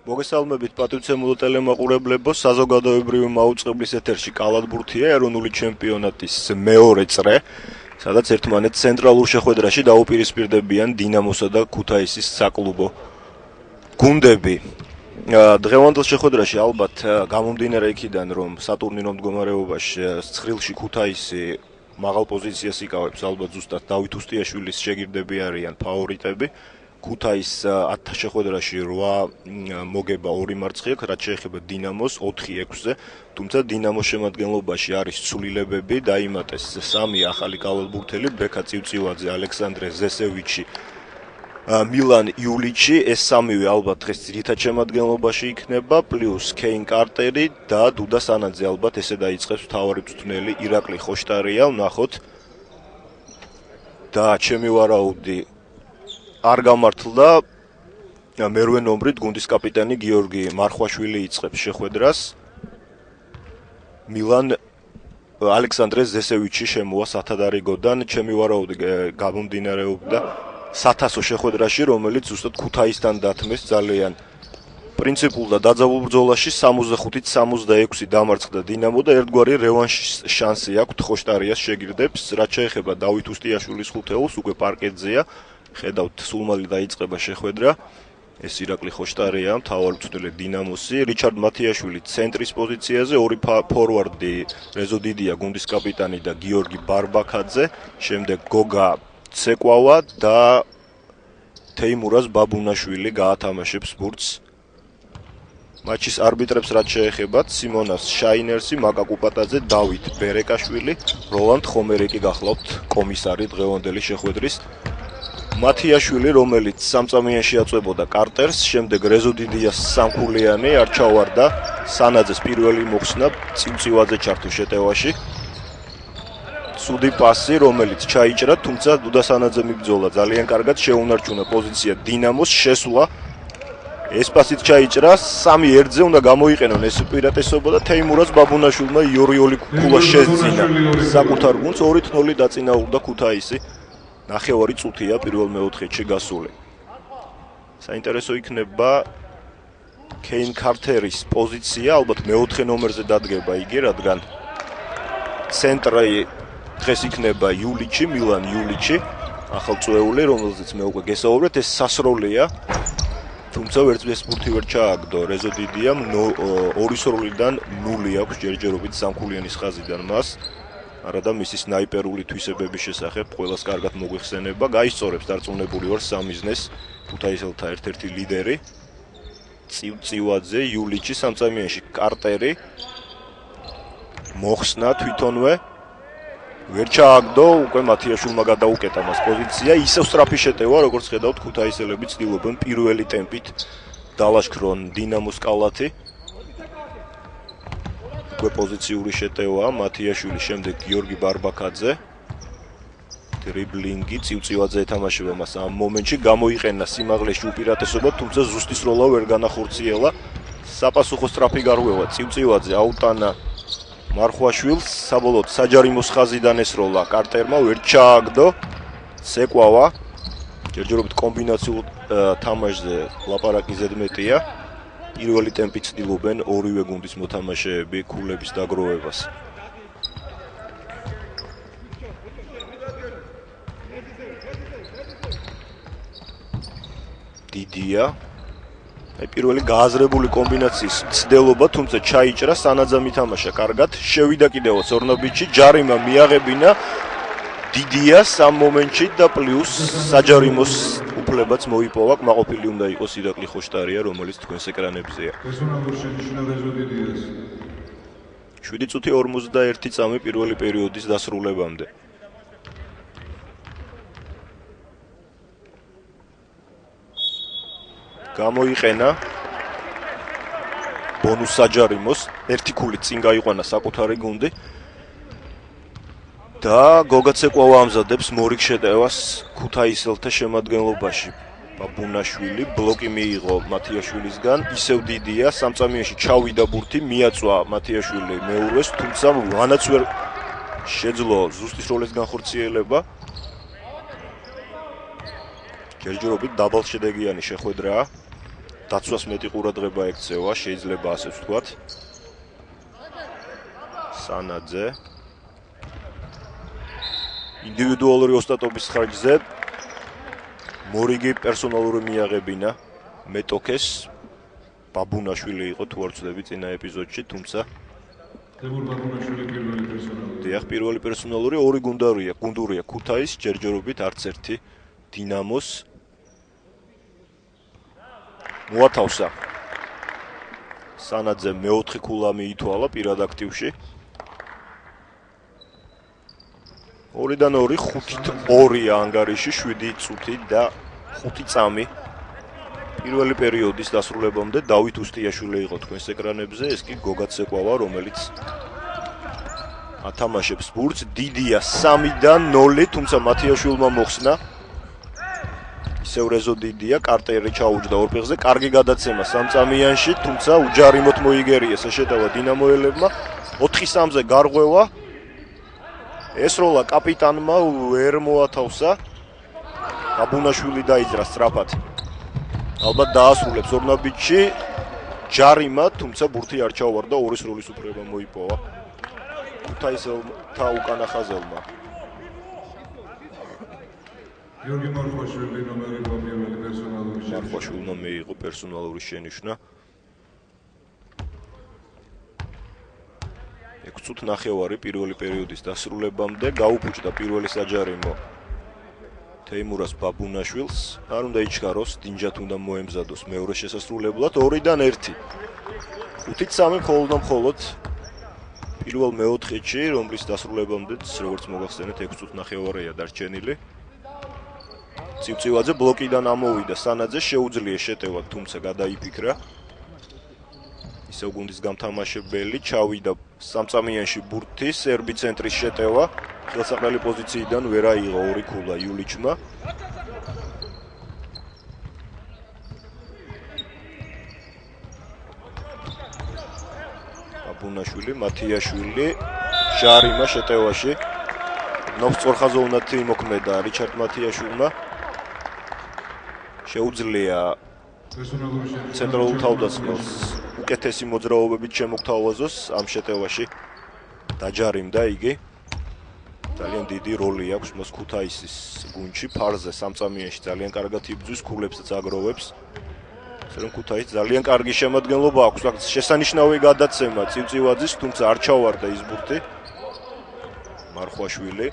მოგესალმებით პატივცემულო ტელემაყურებლებო, საზოგადოებრივი მაუწყებლის ეთერში კალათბურთია ეროვნული ჩემპიონატის მეორე წრე, სადაც ერთმანეთს ცენტრალურ შეხვედრაში დაუპირისპირდებიან დინამოსა და ქუთაისის საკლუბო გუნდები. დღევანდელ შეხვედრაში ალბათ გამომდინარე იქიდან, რომ სატურნირო მდგომარეობაში ცხრილში ქუთაისი მაღალ პოზიციას იკავებს, ალბათ ზუსტად დავით უსტიაშვილის შეგირდები არიან ფავორიტები. ქუთაის 10 შეხვედრაში 8 მოგება 2 მარცხი აქვს, რაც შეეხება დინამოს 4-6-ზე, თუმცა დინამოს შემადგენლობაში არის ცვლილებები, დაიმატეს 3 ახალი კალათბურთელი, ბექა წივწივაძე, ალექსანდრე ზესევიჩი, მილან იულიჩი, ეს 3-ვე ალბათ დღეს ძირითად შემადგენლობაში იქნება, პლუს კეინ კარტერი და დუდა სანაძე, ალბათ ესე დაიწყებს მთავარი მწვრთნელი ირაკლი ხოშტარია, ვნახოთ. და ჩემი ვარაუდი არ გამართლდა, მერვე ნომრით გუნდის კაპიტანი გიორგი მარხვაშვილი იწყებს შეხვედრას. მილან ალექსანდრე ზესევიჩი შემოვა სათადარიგოდან, ჩემი ვარაუდი გამომდინარეობდა სათასო შეხვედრაში, რომელიც ზუსტად ქუთაისთან დათმეს ძალიან პრინციპულ და დაძაბულ ბრძოლაში 65-66 დამარცხდა დინამო და ერთგვარი რევანშის შანსი აქვს ხოშტარიას შეგირდებს, რაც შეეხება დავით უსტიაშვილის ხუთეულს, უკვე პარკეტზეა. ხედავთ, სულმალი დაიწყება შეხვედრა. ეს ირაკლი ხოშტარია, მთავარი მწვრთნელი დინამოსი, რიჩარდ მათიაშვილი ცენტრის პოზიციაზე, 2 ფორვარდი რეზო დიდია, გუნდის კაპიტანი და გიორგი ბარბაქაძე, შემდეგ გოგა ცეკვავა და თეიმურაზ ბაბუნაშვილი გაათამაშებს ბურთს. მატჩის არბიტრებს რაც შეეხებათ, სიმონას შაინერსი, მაკა კუპატაძე, დავით ბერეკაშვილი, როლანდ ხომერიკი გახლავთ კომისარი დღევანდელი შეხვედრის. მათიაშვილი, რომელიც სამწამიანში აწვებოდა კარტერს, შემდეგ რეზო დიდიას სამქულიანი არ ჩავარდა, სანაძეს პირველი მოხსნა წივწივაძე ჩართო შეტევაში. ცუდი პასი, რომელიც ჩაიჭრა, თუმცა დუდა სანაძემ იბრძოლა ძალიან კარგად, შეუნარჩუნა პოზიცია დინამოს, შესვლა. ეს პასით ჩაიჭრა, 3-1-ზე უნდა გამოიყენონ ეს უპირატესობა და თეიმურაზ ბაბუნაშვილმა იორიოლი კუკულა შეძინა საკუთარ გუნდს, 2-0 დაწინაურდა ქუთაისი. ნახევარი წუთია პირველ მეოთხედში გასული. საინტერესო იქნება კეინ კარტერის პოზიცია, ალბათ მეოთხე ნომერზე დადგება იგი, რადგან ცენტრი დღეს იქნება იულიჩი, მილან იულიჩი, ახალწვეული, რომელზეც მე უკვე გესაუბრეთ, ეს სასროლია. თუმცა ვერცպես ბურთი ვერ ჩააგდო, რეზო დიდიამ 2 სროლიდან 0 აქვს ჯერჯერობით სამქულიანის ხაზიდან მას. არადა მისი სნაიპერული თვისებების შესახებ ყველას კარგად მოგვიხსენება, გაისწორებს დარწმუნებული ვარ სამიზნეს ქუთაისელთა ერთ-ერთი ლიდერი წივწივაძე, იულიჩი, სამწამიანში კარტერი მოხსნა თვითონვე ვერ ჩააგდო, უკვე მათიაშვილმა გადაუკეტა მას პოზიცია, ისევ სწრაფი შეტევა, როგორც ხედავთ ქუთაისელები ცდილობენ პირველი ტემპით დალაშქრონ დინამოს კალათი. პოზიციური შეტევა, მათიაშვილი, შემდეგ გიორგი ბარბაქაძე. დრიბლინგი, წივწივაძე ეთამაშება მას ამ მომენტში, გამოიყენა სიმაღლეში უპირატესობა, თუმცა ზუსტი სროლა ვერ განახორციელა. საპასუხო სწრაფი გარღვევა, წივწივაძე აუტანა მარხვაშვილს, საბოლოოდ საჯარიმოს ხაზიდან ესროლა კარტერმა, ვერ ჩააგდო. ცეკვავა, ჯერჯერობით კომბინაციულ თამაშზე ლაპარაკი ზედმეტია. პირველი ტემპი ცდილობენ ორივე გუნდის მოთამაშეები ქულების დაგროვებას. დიდია. პირველი გააზრებული კომბინაციის ცდელობა, თუმცა ჩაიჭრა, სანაძემ ითამაშა კარგად, შევიდა კიდევაც ორნობიჩი, ჯარიმა მიაღებინა დიდიას ამ მომენტში და პლუს საჯარიმოს უფლებაც მოიპოვა, კმაყოფილი უნდა იყოს ირაკლი ხოშტარია, რომელიც თქვენს ეკრანებზეა. 7 წუთი 41 წამი პირველი პერიოდის დასრულებამდე. გამოიყენა ბონუს საჯარიმოს, ერთი ქულით წინ გაიყვანა საკუთარი გუნდი. და გოგა ცეკვავა ამზადებს მორიგ შეტევას ქუთაისელთა შემადგენლობაში. ბაბუნაშვილი ბლოკი მიიღო მათიაშვილისგან, ისევ დიდია, სამწამიანში ჩავიდა ბურთი, მიაწვა მათიაშვილი მეურვეს, თუმცა ვანაც ვერ შეძლო ზუსტი სროლის განხორციელება. ჯერჯერობით დაბალშედეგიანი შეხვედრაა. დაცვას მეტი ყურადღება ექცევა, შეიძლება ასე ვთქვათ. სანაძე ინდივიდუალური ოსტატობის ხარჯზე მორიგი პერსონალური მიაღებინა მეტოქეს ბაბუნაშვილი იყო თუ არ ვცდები წინა ეპიზოდში, თუმცა დიახ, პირველი პერსონალური ორი გუნდურია ქუთაის ჯერჯერობით არც ერთი დინამოს მოათავსა. სანაძე მეოთხე ქულა მიითვალა პირად აქტივში. 2-დან 2, 5-2 ანგარიში, 7 წუთი და 5 წამი. პირველი პერიოდის დასრულებამდე დავით უსტიაშვილი იყო თქვენს ეკრანებზე, ეს კი გოგა ცეკვავა, რომელიც ათამაშებს ბურთს. დიდია 3-დან 0, თუმცა მათიაშვილმა მოხსნა. ისევ რეზო დიდია, კარტერი ჩაუჯდა ორფეხზე, კარგი გადაცემა სამწამიანში, თუმცა უჯარიმოთ მოიგერიეს შეტევა დინამოელებმა. 4-3-ზე გარღვევა. ეს როლა კაპიტანმა ვერ მოათავსა. ბაბუნაშვილი დაიძრა სწრაფად. ალბათ დაასრულებს ორნაბიჯში. ჯარიმა, თუმცა ბურთი არ ჩაუვარდა, ორი სროლის უფლება მოიპოვა ქუთაისელთა უკანა ხაზელმა. გიორგი მარხვაშვილი ნომერი პირველი პერსონალური შენიშვნა. მარხვაშვილმა მიიღო პერსონალური შენიშვნა. 6 წუთი ნახევარი პირველი პერიოდის დასრულებამდე გაუფუჭდა პირველი საჯარიმო თეიმურას ბაბუნაშვილს. არ უნდა იჩქაროს, დინჯათ უნდა მოემზადოს მეორე შესასრულებლად. 2-დან 1. 5-3 მხოლოდ პირველ მეოთხედში, რომლის დასრულებამდეც როგორც მოგახსენეთ 6 წუთი ნახევარია დარჩენილი. ცივცივაძე ბლოკიდან ამოვიდა, სანაძე შეუძლია შეტევა, თუმცა გადაიფიქრა. ისევ გუნდის გამთამაშებელი ჩავიდა სამწამიანში ბურთი, სერბი ცენტრის შეტევა, ხელსაყრელი პოზიციიდან ვერ აიღო ორი ქულა იულიჩმა. ბაბუნაშვილი, მათიაშვილი, ჟარიმა შეტევაში. ნოვსწორხაზო უნდა იმოქმედა რიჩარდ მათიაშვილმა. შეუძლია ცენტრალურ თავდასხმელს უკეთესი მოძრაობებით შემოგთავაზოს ამ შეტევაში. დაჯარიმდა იგი. ძალიან დიდი როლი აქვს მას ქუთაისის გუნდში, ფარზე სამწამიანში ძალიან კარგად იბრძვის, ქულებსაც აგროვებს. რომ ქუთაის ძალიან კარგი შემადგენლობა აქვს, შესანიშნავი გადაცემა ცივცივაძის, თუმცა არ ჩავარდა ის ბურთი. მარხვაშვილი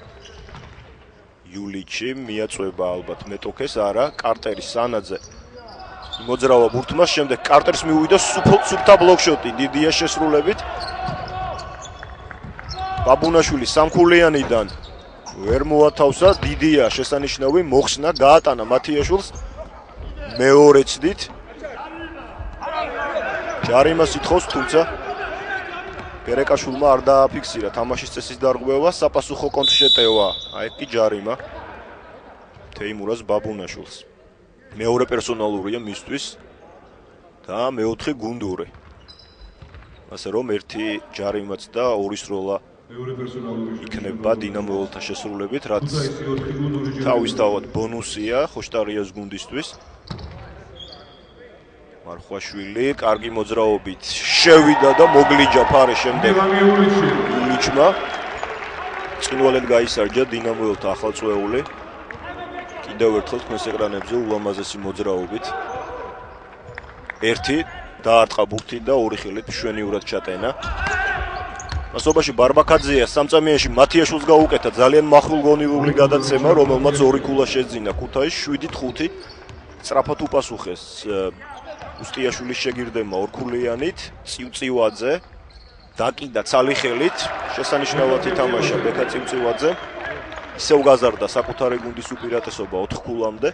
იულიჩი მიაწვება ალბათ მეტოქეს, არა, კარტერი სანაძე მოძრავა ბურთმა, შემდეგ კარტერს მიუვიდა სუფთა ბლოკშოტი, დიდია შესრულებით. ბაბუნაშვილი სამქულიანიდან ვერ მოათავსა, დიდია შესანიშნავი, მოხსნა, გაატანა მათიაშვილს მეორე ცდით. ჯარიმას ითხოვს, თუმცა გერეკაშვილმა არ დააფიქსირა თამაშის წესის დარღვევა, საპასუხო კონტრშეტევა. აი კი ჯარიმა თეიმურას ბაბუნაშვილს. მეორე პერსონალურია მისთვის და მეოთხე გუნდური. ასე რომ ერთი ჯარიმაც და ორი სროლა იქნება დინამოელთა შესრულებით, რაც თავისთავად ბონუსია ხოშტარიას გუნდისთვის. მარხვაშვილი კარგი მოძრაობით შევიდა და მოგლიჯა ფარე შემდეგ იულიჩმა. წინვალედ გაისარჯა დინამოელთა ახალწვეული. კიდევ ერთხელ თქვენს ეკრანებზე ულამაზესი მოძრაობით. ერთი დაარტყა ბურთი და ორი ხელით მშვენივრად ჩატენა. მასობაში ბარბაკაძეა სამწამიანში მათიაშვილს გაუკეთა ძალიან მახვილგონივრული გადაცემა, რომელმაც ორი ქულა შეძინა ქუთაის 7-5. სწრაფად უპასუხეს უსტიაშვილის შეგირდემა ორქულიანით, ცივცივაძე დაკიდა ცალი ხელით, შესანიშნავად ითამაშა ბექა ცივცივაძე. ისევ გაზარდა საკუთარი გუნდის უპირატესობა 4 ქულამდე.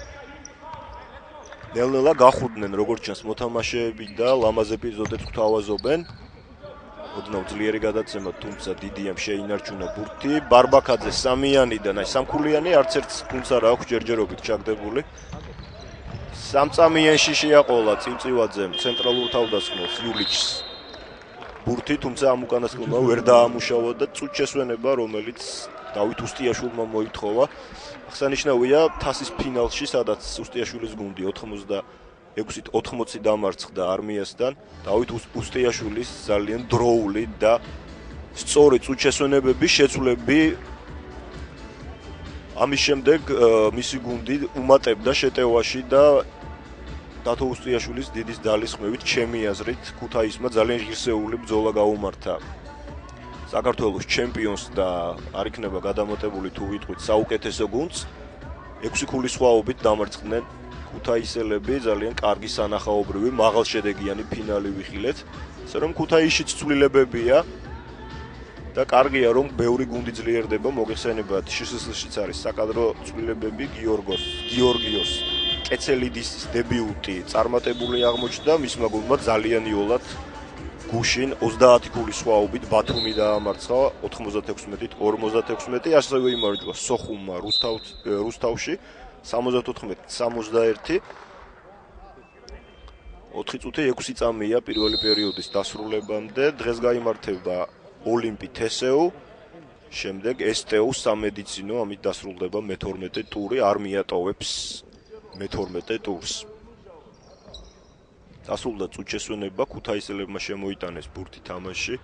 ნელ-ნელა გახურდნენ როგორც ჩანს მოთამაშეები და ლამაზ ეპიზოდებს გვთავაზობენ. ოდნავ ძლიერი გადაცემა, თუმცა დიდიამ შეინარჩუნა ბურთი. ბარბაკაძე სამიანიდან, აი სამქულიანი არც ერთ გუნდს არ აქვს ჯერჯერობით ჩაგდებული. სამწამიანში შეაყოლა ცივცივაძემ ცენტრალურ თავდასხმელს იულიჩს ბურთი, თუმცა ამ უკანასკნელმა ვერ დაამუშავა და წუთშესვენება, რომელიც დავით უსტიაშვილმა მოითხოვა. აღსანიშნავია თასის ფინალში, სადაც უსტიაშვილის გუნდი 6-ით 80 დამარცხდა არმიასთან. დავით უსტიაშვილის ძალიან დროული და სწორი წუთშესვენებები შეცვლები ამის შემდეგ მისი გუნდი უმატებდა შეტევაში და დათო უსტიაშვილის დიდის ძალისხმევით ჩემი აზრით ქუთაისმა ძალიან ღირსეული ბრძოლა გაუმართა საქართველოს ჩემპიონს და არ იქნება გადამეტებული თუ ვიტყვით საუკეთესო გუნდს 6 ქულის სხვაობით დამარცხდნენ ქუთაისელები ძალიან კარგი სანახაობრივი მაღალშედეგიანი ფინალი ვიხილეთ ასე რომ ქუთაისშიც ცვლილებებია და კარგია რომ ბევრი გუნდი ძლიერდება მოგეხსენებათ შსს-შიც არის საკადრო ცვლილებები გიორგიოს კეცელიდის დებიუტი წარმატებული აღმოჩნდა მისმა გუნდმა ძალიან იოლად გუშინ 30 ქულის სხვაობით ბათუმი დაამარცხა 96-ით 56 ასევე იმარჯვა სოხუმმა რუსთავში 74-61 4 წუთი 6 წამია პირველი პერიოდის დასრულებამდე დღეს გაიმართება ოლიმპი თესეუ შემდეგ STU სამედიცინო ამით დასრულდება მე-12 ტური არმია ტოვებს მე-12 ტურს დასრულდა წუთშესვენება ქუთაისელებმა შემოიტანეს ბურთი თამაში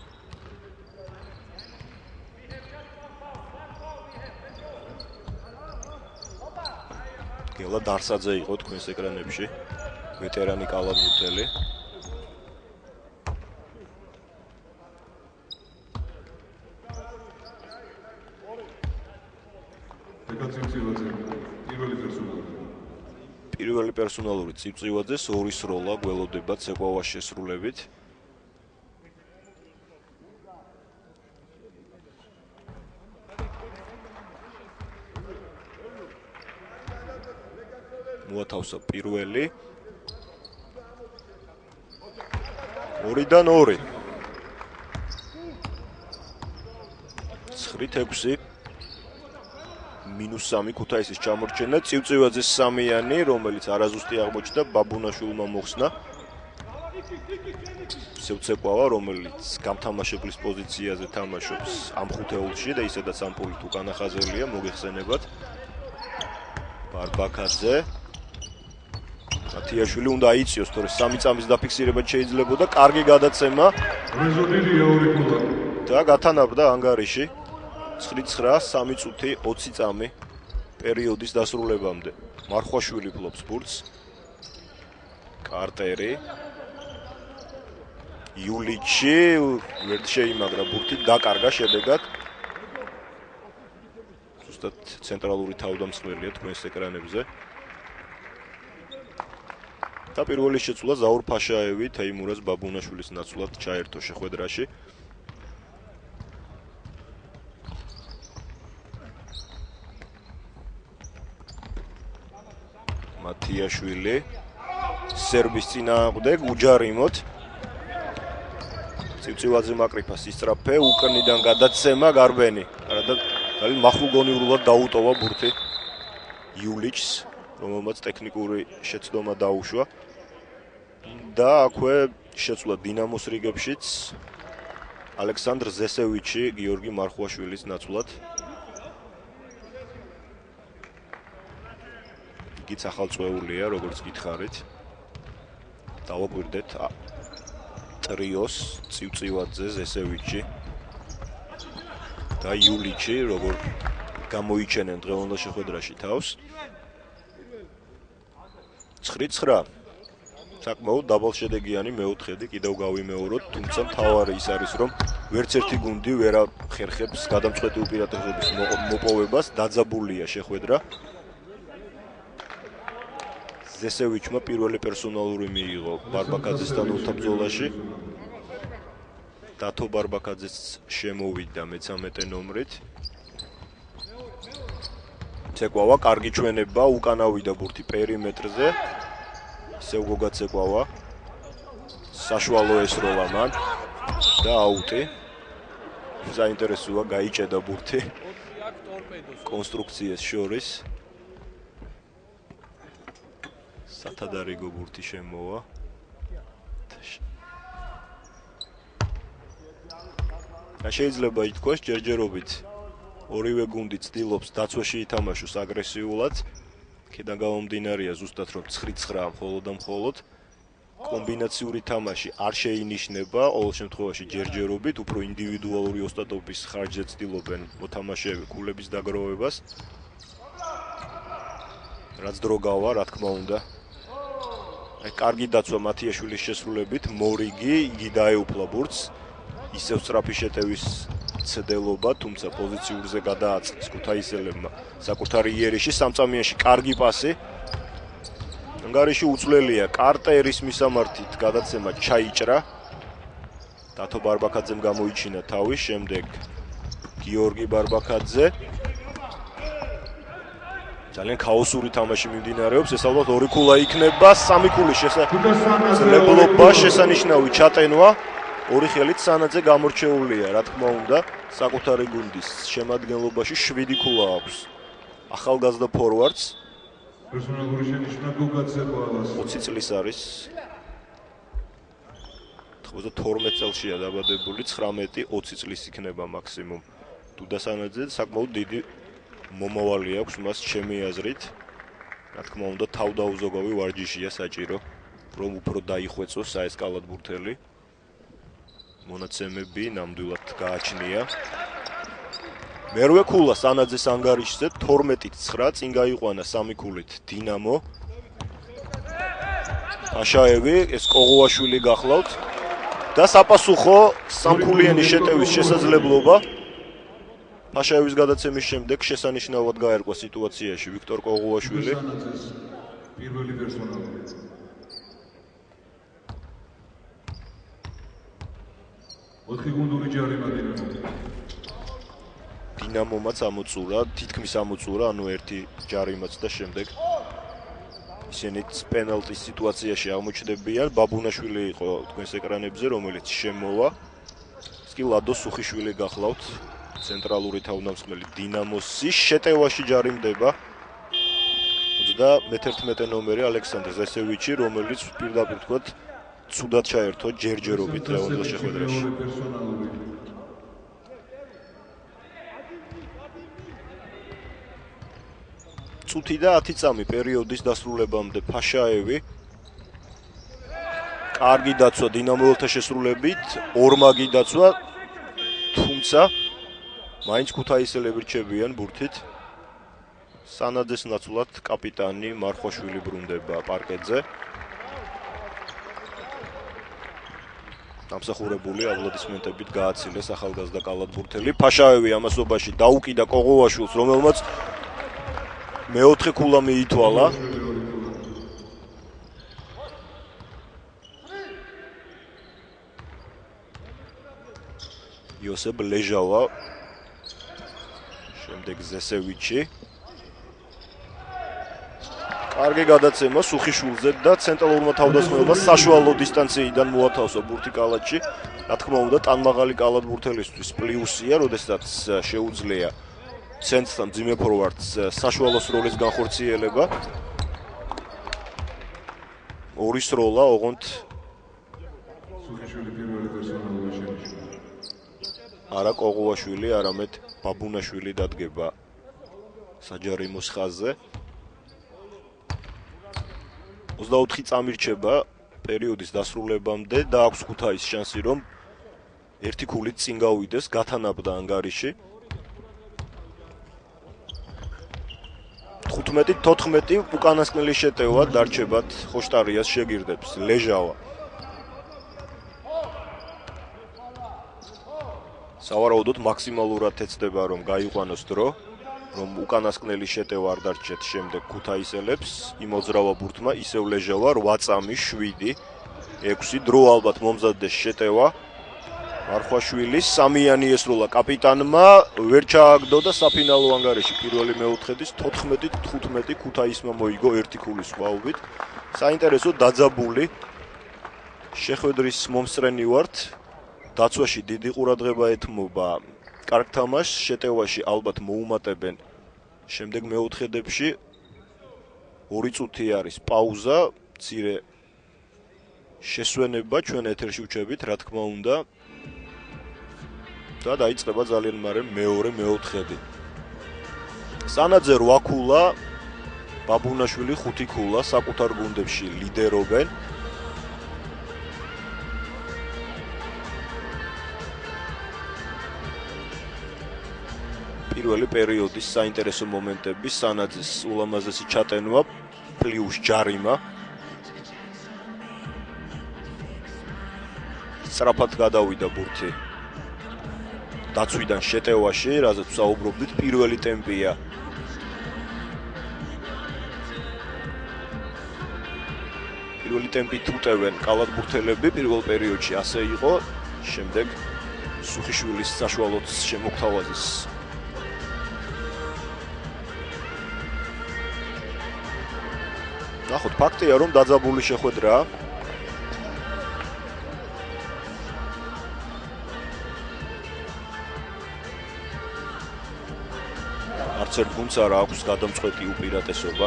გელა დარსაძე იყო თქვენს ეკრანებში ვეტერანი კალათბურთელი პირველი პერსონალური წივწივაძეს ორი სროლა გველოდება ცეკვავას შესრულებით მოათავსა პირველი 2-დან 2 9-6 -3 ქუთაისის ჩამორჩენა წივწივაძეს სამიანი რომელიც არაზუსტი აღმოჩნდა ბაბუნაშვილმა მოხსნა სევცეკვავა რომელიც გამთამაშებლის პოზიციაზე თამაშობს ამ ხუთეულში და ისედაც ამ პოლით უკანა ხაზელია მოგეხსენებათ ბარბაკაძე მათიაშვილი უნდა აიწიოს თორე 3 წამის დაფიქსირება შეიძლებოდა კარგი გადაცემა და გათანაბრდა ანგარიში 9-9 3 წუთი 20 წამი პერიოდის დასრულებამდე მარხვაშვილი ფლობს ბურთს კარტერი იულიჩი ვერ შეიმაგრა ბურთი დაკარგა შედეგად ზუსტად ცენტრალური თავდამსხმელია თქვენს ეკრანებზე და პირველი შეცვლა ზაურ ფაშაევი თეიმურაზ ბაბუნაშვილის ნაცვლად ჩაერთო შეხვედრაში მათიაშვილი სერბის წინააღმდეგ უჯარიმოთ ცივცივაძე მაკრიფას ისწრაფე უკნიდან გადაცემა გარბენი არადა ძალიან მახვილგონივრულად დაუტოვა ბურთი იულიჩს რომელმაც ტექნიკური შეცდომა დაუშვა და აქვე შეცვლა დინამოს რიგებშიც ალექსანდრ ზესევიჩი გიორგი მარხვაშვილის ნაცვლად იგიც ახალწვეულია როგორც გითხარით დავაკვირდეთ ტრიოს ცივცივაძე ზესევიჩი და იულიჩი როგორ გამოიჩენენ დღევანდელ შეხვედრაში თავს 9-9 საკმაოდ დაბალშედეგიანი მეოთხედი კიდევ გავიმეოროთ თუმცა მთავარი ის არის რომ ვერც ერთი გუნდი ვერ ახერხებს გადამწყვეტი უპირატესობის მოპოვებას დაძაბულია შეხვედრა ზესევიჩმა პირველი პერსონალური მიიღო ბარბაკაძესთან ორთა ბრძოლაში დათო ბარბაკაძეს შემოვიდა მე-13 ნომრით ცეკვავა კარგი ჩვენება უკანავიდა ბურთი პერიმეტრზე ისევ გოგაცეკვავა საშუალო ესროლა მან და აუტი საინტერესოა გაიჭედა ბურთი კონსტრუქციას შორის სათადარიგო ბურთი შემოვა შეიძლება ითქვას ჯერჯერობით ორივე გუნდი ცდილობს დაცვაში ითამაშოს აგრესიულად აქედან გამომდინარეა ზუსტად რომ 9-9 მხოლოდ და მხოლოდ კომბინაციური თამაში არ შეინიშნება, ყოველ შემთხვევაში ჯერჯერობით, უფრო ინდივიდუალური ოსტატობის ხარჯზე ცდილობენ მოთამაშეები ქულების დაგროვებას. რაც დრო გავა, რა თქმა უნდა. აი კარგი დაცვა მათიაშვილის შესრულებით, მორიგი, იგი დაეუფლა ბურთს. ისევ სწრაფი შეტევის ცდელობა, თუმცა პოზიციურზე გადააწყეს ქუთაისელებმა საკუთარი იერიში, სამწამიანში კარგი პასი. ანგარიში უძლელია, კარტერის მისამართით გადაცემა ჩაიჭრა. დათო ბარბაკაძემ გამოიჩინა თავი, შემდეგ გიორგი ბარბაკაძე. ძალიან ქაოსური თამაში მიმდინარეობს, ეს ალბათ ორი ქულა იქნება, სამი ქულის შესაძლებლობა, შესანიშნავი ჩატენვა. ორი ხელით სანაძე გამორჩეულია, რა თქმა უნდა, საკუთარი გუნდის შემადგენლობაში 7 ქულა აქვს. ახალგაზრდა ფორვარდს პერსონალური შენიშვნა გოგაცე ბალას 20 წლის არის. 92 წელშია დაბადებული, 19-20 წლის იქნება მაქსიმუმ. დუდა სანაძე საკმაოდ დიდი მომავალი აქვს მას ჩემი აზრით. რა თქმა უნდა, თავდაუზოგავი ვარჯიშია საჭირო, რომ უფრო დაიხვეწოს საესკალად ბურთელი. მონაცემები ნამდვილად გააჩნია. მერვე ქულა სანაძეს ანგარიშზე 12-9 წინ გაიყვანა 3 ქულით დინამო. აშაევი, ეს კოღუაშვილი გახლავთ და საპასუხო სამქულიანი შეტევის შესაძლებლობა. აშაევის გადაცემის შემდეგ შესანიშნავად გაერკვა სიტუაციაში ვიქტორ კოღუაშვილი. პირველი პერსონალური ოთხი გუნდური ჯარიმა დინამომაც ამოწურა, თითქმის ამოწურა, ანუ ერთი ჯარიმაც და შემდეგ ისინიც პენალტის სიტუაციაში აღმოჩნდებიან. ბაბუნაშვილი იყო თქვენს ეკრანებზე, რომელიც შემოვა. ეს კი ლადო სუხიშვილი გახლავთ, ცენტრალური თავდამსხმელი დინამოსის შეტევაში ჯარიმდება 31 ნომერი ალექსანდრე ზესევიჩი, რომელიც პირდაპირ თქვათ ცუდად ჩაერთო ჯერჯერობით ლევანდოს შეხვედრაში. წუთი და 10 წამი პერიოდის დასრულებამდე ფაშაევი. კარგი დაცვა დინამოელთა შესრულებით, ორმაგი დაცვა, თუმცა მაინც ქუთაისელები რჩებიან ბურთით. სანაძეს ნაცვლად კაპიტანი მარხვაშვილი ბრუნდება პარკეტზე. დამსახურებული აპლოდისმენტებით გააცილეს ახალგაზრდა კალათბურთელი. ფაშაევი ამასობაში დაუკიდა კოღუაშვილს, რომელმაც მეოთხე ქულა მიითვალა. იოსებ ლეჟავა, შემდეგ ზესევიჩი. კარგი გადაცემა სუხიშვილზე და ცენტრალურმა თავდასხმელმა საშუალო დისტანციიდან მოათავსა ბურთი კალათში. რა თქმა უნდა, ტანმაღალი კალათბურთელისთვის პლუსია, როდესაც შეუძლია ცენტრთან მძიმე ფორვარდს საშუალო სროლის განხორციელება. ორი სროლა, ოღონდ სუხიშვილი პირველი პერსონალური შენიშვნა. არა კოღუაშვილი, არამედ ბაბუნაშვილი დადგება საჯარიმოს ხაზზე. 24 წამი რჩება პერიოდის დასრულებამდე და აქვს ქუთაისს შანსი, რომ ერთი ქულით წინ გავიდეს, გათანაბდა ანგარიში. 15-14 უკანასკნელი შეტევა დარჩებათ ხოშტარიას შეგირდებს ლეჟავა. სავარაუდოდ მაქსიმალურად ეცდება რომ გაიყვანოს დრო, რომ უკანასკნელი შეტევა არ დარჩეთ შემდეგ ქუთაისელებს. იმოძრავა ბურთმა ისევ ლეჟავა 8 წამი 7 6 დრო ალბათ მომზადდეს შეტევა. მარხვაშვილის სამიანი ესროლა კაპიტანმა, ვერ ჩააგდო და საფინალო ანგარიში პირველი მეოთხედის 14-15 ქუთაისმა მოიგო ერთი ქულის სხვაობით. საინტერესო დაძაბული შეხვედრის მომსწრენი ვართ. დაცვაში დიდი ყურადღება ეთმობა კარგ თამაშს, შეტევაში ალბათ მოუმატებენ შემდეგ მეოთხედებში. 2 წუთი არის პაუზა, მცირე შესვენება ჩვენ ეთერში ვჩებით, რა თქმა უნდა. და დაიწყება ძალიან მარე მეორე მეოთხედი. სანაძე 8 ქულა, ბაბუნაშვილი 5 ქულა საკუთარ გუნდებში ლიდერობენ. პირველი პერიოდის საინტერესო მომენტები, სანაძის ულამაზესი ჩატენვა, პლუს ჯარიმა. სწრაფად გადავიდა ბურთი დაცვიდან შეტევაში, რაზეც საუბრობდით, პირველი ტემპია. პირველი ტემპით უტევენ კალათბურთელები, პირველ პერიოდში ასე იყო, შემდეგ სუხიშვილის საშუალოდ შემოგთავაზეს. ნახოთ, ფაქტია, რომ დაძაბული შეხვედრაა. არც ერთ გუნდს არ აქვს გადამწყვეტი უპირატესობა.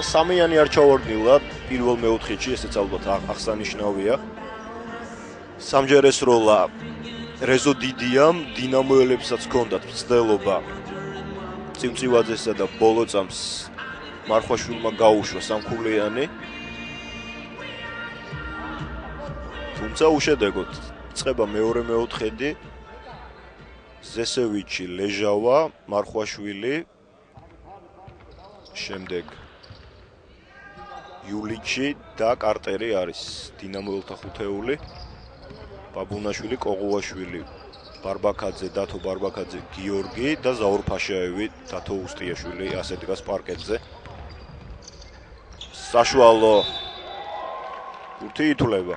სამიანი არ ჩავარდნილა პირველ მეოთხედში, ესეც ალბათ აღსანიშნავია. სამჯერ ესროლა რეზო დიდიამ, დინამოელებსაც ჰქონდათ მცდელობა წივწივაძესა და ბოლო წამს მარხვაშვილმა გაუშვა სამქულიანი. თუმცა უშედეგოდ წყება მეორე მეოთხედი. ზესევიჩი, ლეჟავა, მარხვაშვილი, შემდეგ იულიჩი და კარტერი არის დინამოელთა ხუთეული. ბაბუნაშვილი, ყოღუაშვილი, ბარბაკაძე, დათო ბარბაკაძე, გიორგი და ზაურ ფაშაევი, დათო უსტიაშვილი ასე დგას პარკეტზე. საშუალო ბურთი ითვლება.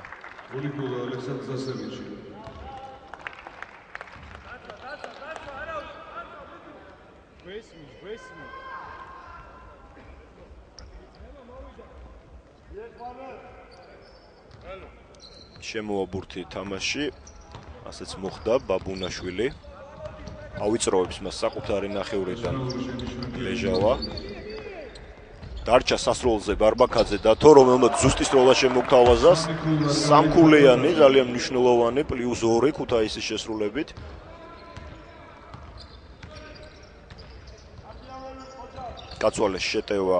გოლი ქულა ალექსანდრ ზასევიჩი. შემოვა ბურთი თამაში, ასეც მოხდა ბაბუნაშვილი. ავიწროვებს მას საკუთარი ნახევრიდან ლეჟავა. დარჩა სასროლზე ბარბაკაძე და თო რომელმაც ზუსტი სროლა შემოგთავაზა. სამქულიანი, ძალიან მნიშვნელოვანი, პლუს 2 ქუთაისის შესრულებით. კაცვალეს შეტევა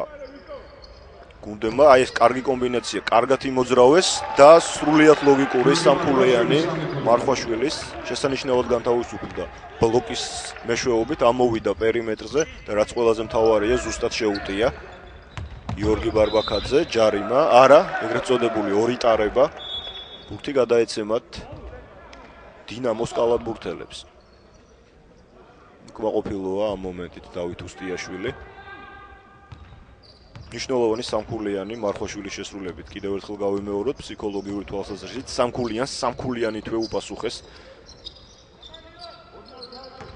გუნდმა, აი ეს კარგი კომბინაცია, კარგად იმოძრავეს და სრულიად ლოგიკური სამქულიანი მარხვაშვილის შესანიშნავად განთავისუფლდა ბლოკის მეშვეობით, ამოვიდა პერიმეტრზე და რაც ყველაზე მთავარია, ზუსტად შეუტია გიორგი ბარბაკაძე, ჯარიმა, არა, ეგრეთ წოდებული ორი ტარება, ბურთი გადაეცემათ დინამოს კალათბურთელებს. უკმაყოფილოა ამ მომენტით დავით უსტიაშვილი. ნიშნულოვანი სამქულიანი მარხვაშვილის შესრულებით. კიდევ ერთხელ გავიმეოროთ, ფსიქოლოგიური თვალსაზრისით სამქულიანი თვე უპასუხეს.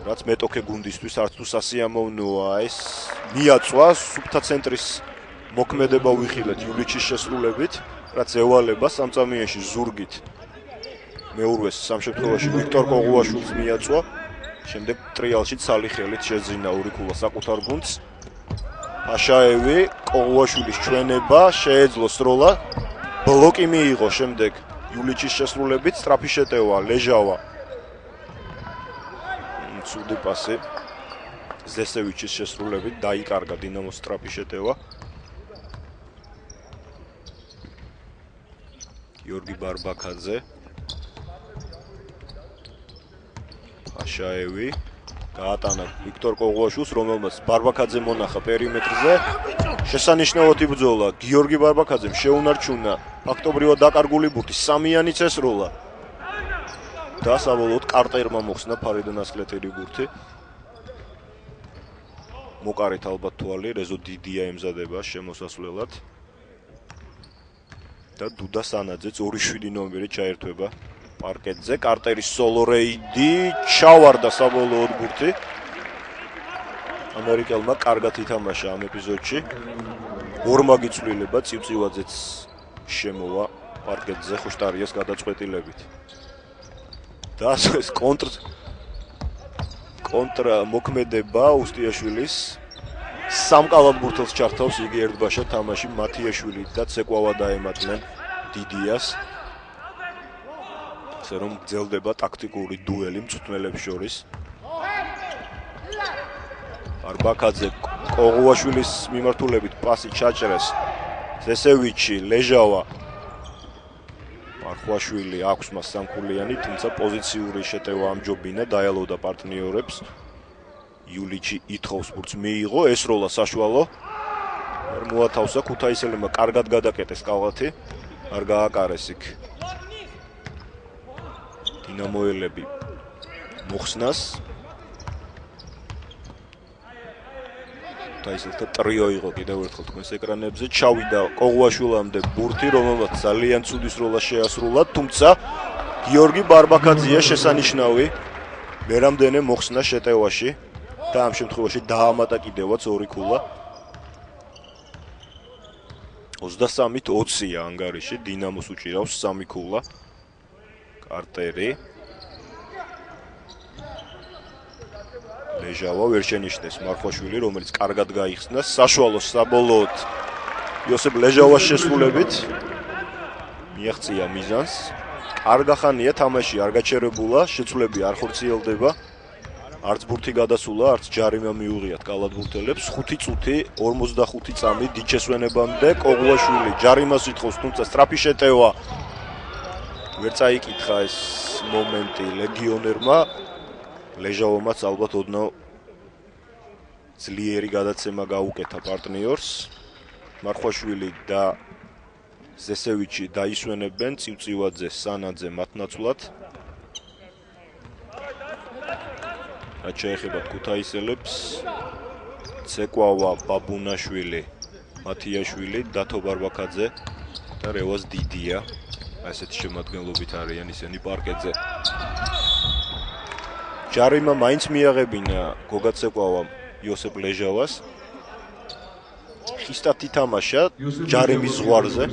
რაც მეტოქე გუნდისთვის არც თუ სასიამოვნოა, ეს მიაწვა სუფთა ცენტრის მოქმედება ვიხილეთ იულიჩის შესრულებით, რაც ევალება სამწამიანში ზურგით. მეურვეს სამ შემთხვევაში ვიქტორ ყოღუაშვილს მიაწვა, შემდეგ ტრიალში ცალი ხელით შეძინა ორი ქულა საკუთარ გუნდს. ფაშაევი, ყოღუაშვილის ჩვენება, შეეძლო სროლა, ბლოკი მიიღო შემდეგ იულიჩის შესრულებით, სწრაფი შეტევა, ლეჟავა. ცუდი პასი ზესევიჩის შესრულებით დაიკარგა დინამოს სწრაფი შეტევა. გიორგი ბარბაკაძე, ფაშაევი გაატანა ვიქტორ ყოღუაშვილს, რომელმაც ბარბაკაძე მონახა პერიმეტრზე. შესანიშნავად იბრძოლა გიორგი ბარბაკაძემ, შეუნარჩუნა ფაქტობრივად დაკარგული ბურთი, სამიანიც ესროლა. და საბოლოოდ კარტერმა მოხსნა ფარიდონ ასკლეთერი ბურთი. მოკარით ალბათ თვალი, რეზო დიდია ემზადება შემოსასვლელად. და დუდა სანაძე 2-7 ნომერი ჩაერთვება პარკეტზე. კარტერის სოლო რეიდი, ჩავარდა საბოლოოდ ბურთი. ამერიკელმა კარგად ითამაშა ამ ეპიზოდში. ორმაგი ცვლილება წივწივაძეც შემოვა პარკეტზე ხოშტარიას გადაწყვეტილებით. და ეს კონტრა მოქმედება უსტიაშვილის სამ კალათბურთელს ჩართავს იგი ერთბაშად თამაში მათიაშვილი და ცეკვავა დაემატნენ დიდიას. ასე რომ გრძელდება ტაქტიკური დუელი მწვრთნელებს შორის. ბარბაკაძე კოღუაშვილის მიმართულებით პასი ჩაჭრეს ზესევიჩი, ლეჟავა. მარხვაშვილი აქვს მას სამქულიანი, თუმცა პოზიციური შეტევა ამჯობინა, დაელოდა პარტნიორებს. იულიჩი ითხოვს ბურთს მიიღო, ესროლა საშუალო. მოათავსა ქუთაისელებმა კარგად გადაკეტეს კალათი, არ გააკარეს იქ. დინამოელები მოხსნას. ქუთაისელთა ტრიო იყო კიდევ ერთხელ თქვენს ეკრანებზე, ჩავიდა კოღუაშვილამდე ბურთი, რომელმაც ძალიან ცუდი სროლა შეასრულა, თუმცა გიორგი ბარბაკაძეა შესანიშნავი მერამდენე მოხსნა შეტევაში და ამ შემთხვევაში დაამატა კიდევაც ორი ქულა. 23-20-ია ანგარიში, დინამოს უჭირავს 3 ქულა. კარტერი. ლეჟავა ვერ შენიშნეს მარხვაშვილი, რომელიც კარგად გაიხსნა, საშუალო საბოლოოდ იოსებ ლეჟავას შესრულებით მიაღწია მიზანს. კარგა ხანია თამაში არ გაჩერებულა, შეცვლები არ ხორციელდება. არც ბურთი გადასულა, არც ჯარიმა მიუღიათ კალათბურთელებს. 5 წუთი, 45 წამი დიჩესვენებამდე კოღუაშვილი ჯარიმას ითხოვს, თუმცა სწრაფი შეტევა. ვერ წაიკითხა ეს მომენტი ლეგიონერმა. ლეჟავომაც ალბათ ოდნავ ძლიერი გადაცემა გაუკეთა პარტნიორს. მარხვაშვილი და ზესევიჩი დაისვენებენ წივწივაძე, სანაძე მათ ნაცვლად. რაც შეეხება ქუთაისელებს, ცეკვავა, ბაბუნაშვილი, მათიაშვილი, დათო ბარბაკაძე და რევაზ დიდია. ასეთი შემადგენლობით არიან ისინი პარკეტზე. ჯარიმა მაინც მიაღებინა გოგა ცეკვავამ იოსებ ლეჟავას. ხისტად ითამაშა ჯარიმის ზღვარზე.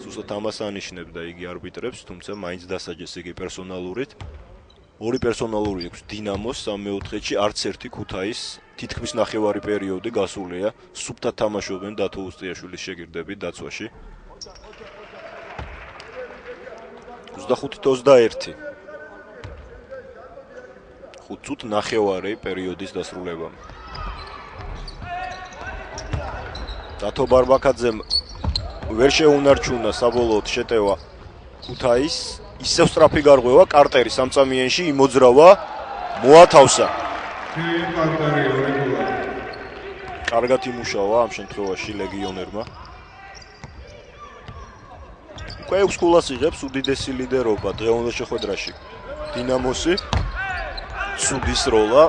სუსტად ამას ანიშნებდა იგი არბიტრებს, თუმცა მაინც დასაჯეს იგი პერსონალურით. 2 პერსონალური აქვს დინამოს 3-4-ში, არც ერთი ქუთაის თითქმის ნახევარი პერიოდი გასულია. სუფთად თამაშობენ დათო უსტიაშვილის შეგირდები დაცვაში. 25-21. 5 წუთ ნახევარი პერიოდის დასრულებამ. დათო ბარბაკაძემ ვერ შეუნარჩუნა საბოლოოდ შეტევა ქუთაის. ისევ სწრაფი გარღვევა კარტერი სამწამიანში იმოძრავა, მოათავსა. კარგად იმუშავა ამ შემთხვევაში ლეგიონერმა. უკვე 6 ქულას იღებს უდიდესი ლიდერობა დღევანდელ შეხვედრაში. დინამოსი ცუდი სროლა.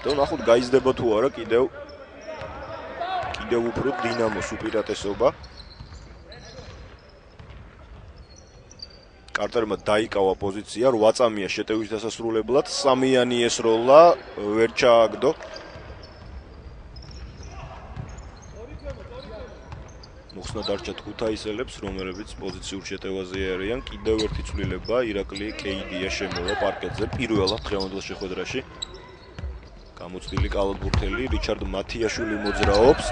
და ნახოთ გაიზრდება თუ არა კიდევ უფრო დინამოს უპირატესობა. კარტერმა დაიკავა პოზიცია, 8 წამია შეტევის დასასრულებლად, 3-იანი ესროლა, ვერ ჩააგდო. მოხსნა დარჩათ ქუთაისელებს, რომელებიც პოზიციურ შეტევაზე არიან. კიდევ ერთი ცვლილება, ირაკლი კეიდია შემოვა პარკეტზე პირველად დღევანდელ შეხვედრაში. გამოცდილი კალათბურთელი რიჩარდ მათიაშვილი მოძრაობს.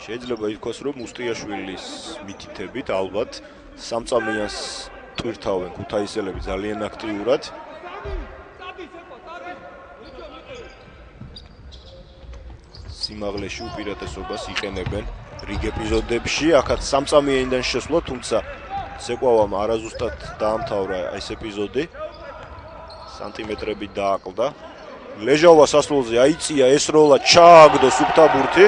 შეიძლება ითქვას, რომ უსტიაშვილის მითითებით ალბათ სამწამიანს ტვირთავენ ქუთაისელები ძალიან აქტიურად. სიმაღლეში უპირატესობას იყენებენ რიგ ეპიზოდებში. აქაც სამწამიანიდან შესვლა, თუმცა ცეკვავამ არაზუსტად დაამთავრა ეს ეპიზოდი. სანტიმეტრები დააკლდა. ლეჟავა სასრულზე აიწია ესროლა, ჩააგდო სუფთა ბურთი.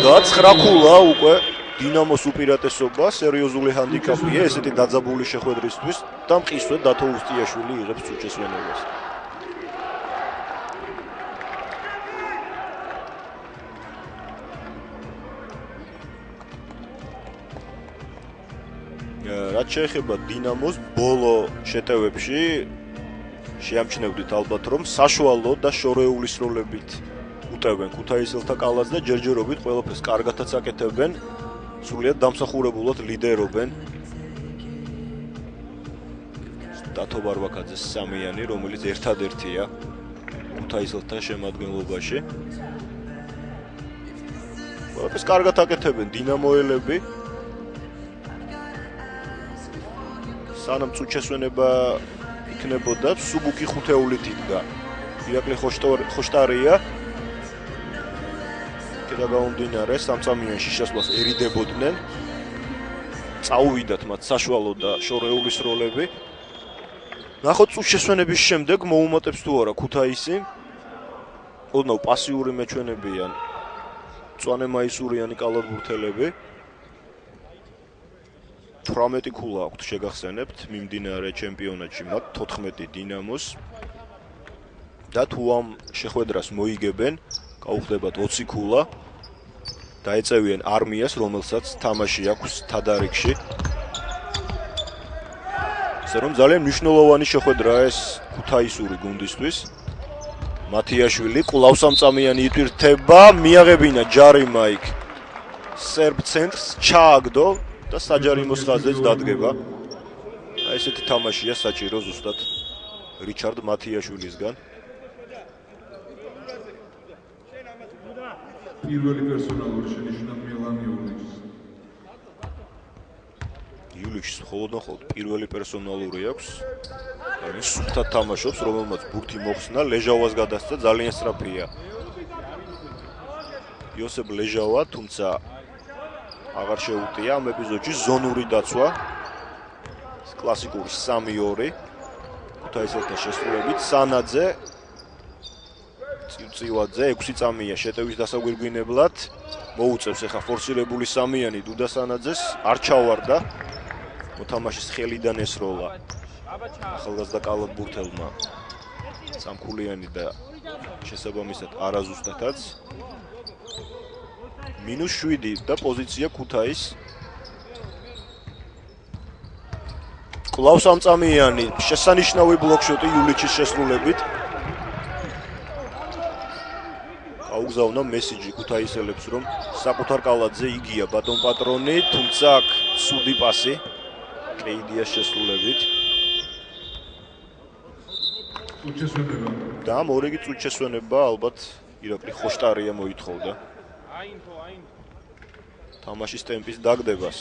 და 9 ქულა უკვე დინამოს უპირატესობა, სერიოზული ჰანდიკაპია ესეთი დაძაბული შეხვედრისთვის და მყისვე დათო უსტიაშვილი იღებს წუჩესვენებას. რაც შეეხება დინამოს ბოლო შეტევებში შეამჩნევდით ალბათ, რომ საშუალო და შორეული სროლებით უტევენ ქუთაისელთა კალათს და ჯერჯერობით ყველაფერს კარგათაც აკეთებენ, სრულიად დამსახურებულად ლიდერობენ. დათო ბარბაკაძეს 3-იანი, რომელიც ერთადერთია ქუთაისელთა შემადგენლობაში. ეს კარგად აკეთებენ დინამოელები. სანამ წუჩესვენება იქნებოდა, სუბუკი 5-ით იდგა. ირაკლი ხოშტარია და გამომდინარე სამწამიანში შესვლას ერიდებოდნენ. წაუვიდათ მათ საშუალო და შორეულის როლები. ნახოთ წუჩესვენების შემდეგ მოუმატებს თუ არა ქუთაისი. ოდნავ პასიური მეჩვენებიან მწვანე მაისურიანი კალათბურთელები. 18 ქულა აქვთ შეგახსენებთ მიმდინარე ჩემპიონატში მათ 14 დინამოს და თუ ამ შეხვედრას მოიგებენ გაუხდებათ 20 ქულა და ეწევიან არმიას რომელსაც თამაში აქვს თადარიგში. ასე რომ ძალიან მნიშვნელოვანი შეხვედრაა ეს ქუთაისური გუნდისთვის. მათიაშვილი კვლავსამწამიანი იტვირთება, მიაღებინა ჯარიმა იქ სერბ ცენტრს ჩააგდო და საჯარიმოს ხაზეც დადგება. აი ესეთი თამაშია საჭირო ზუსტად რიჩარდ მათიაშვილისგან. პირველი პერსონალური შენიშვნა მილან იულიჩს. იულიჩს ხოლმე პირველი პერსონალური აქვს. ის სუფთად თამაშობს, რომელმაც ბურთი მოხსნა, ლეჟავას გადასცა ძალიან სწრაფია. იოსებ ლეჟავა, თუმცა აღარ შეუტია ამ ეპიზოდში ზონური დაცვა. კლასიკური 3-2 ქუთაისელთა შესრულებით სანაძე წივწივაძე 6 წამია შეტევის დასაგვირგვინებლად მოუწევს ახლა ფორსირებული სამიანი დუდა სანაძეს არ ჩავარდა მოთამაშის ხელიდან ესროლა ახალგაზრდა კალათბურთელმა სამქულიანი და შესაბამისად არაზუსტათაც -7 და პოზიცია ქუთაის კლავს ამწამიანი შესანიშნავი ბლოკშოტი იულიჩის შესრულებით აუგზავნა მესიჯი ქუთაისელებს რომ საკუთარ კალათზე იგია ბატონ პატრონი თუმცა აქ სუდი პასი კეიდიას შესრულებით წუჩესვენება და მორიგი წუჩესვენება ალბათ ირაკლი ხოშტარია მოითხოვდა თამაშის ტემპის დაგდებას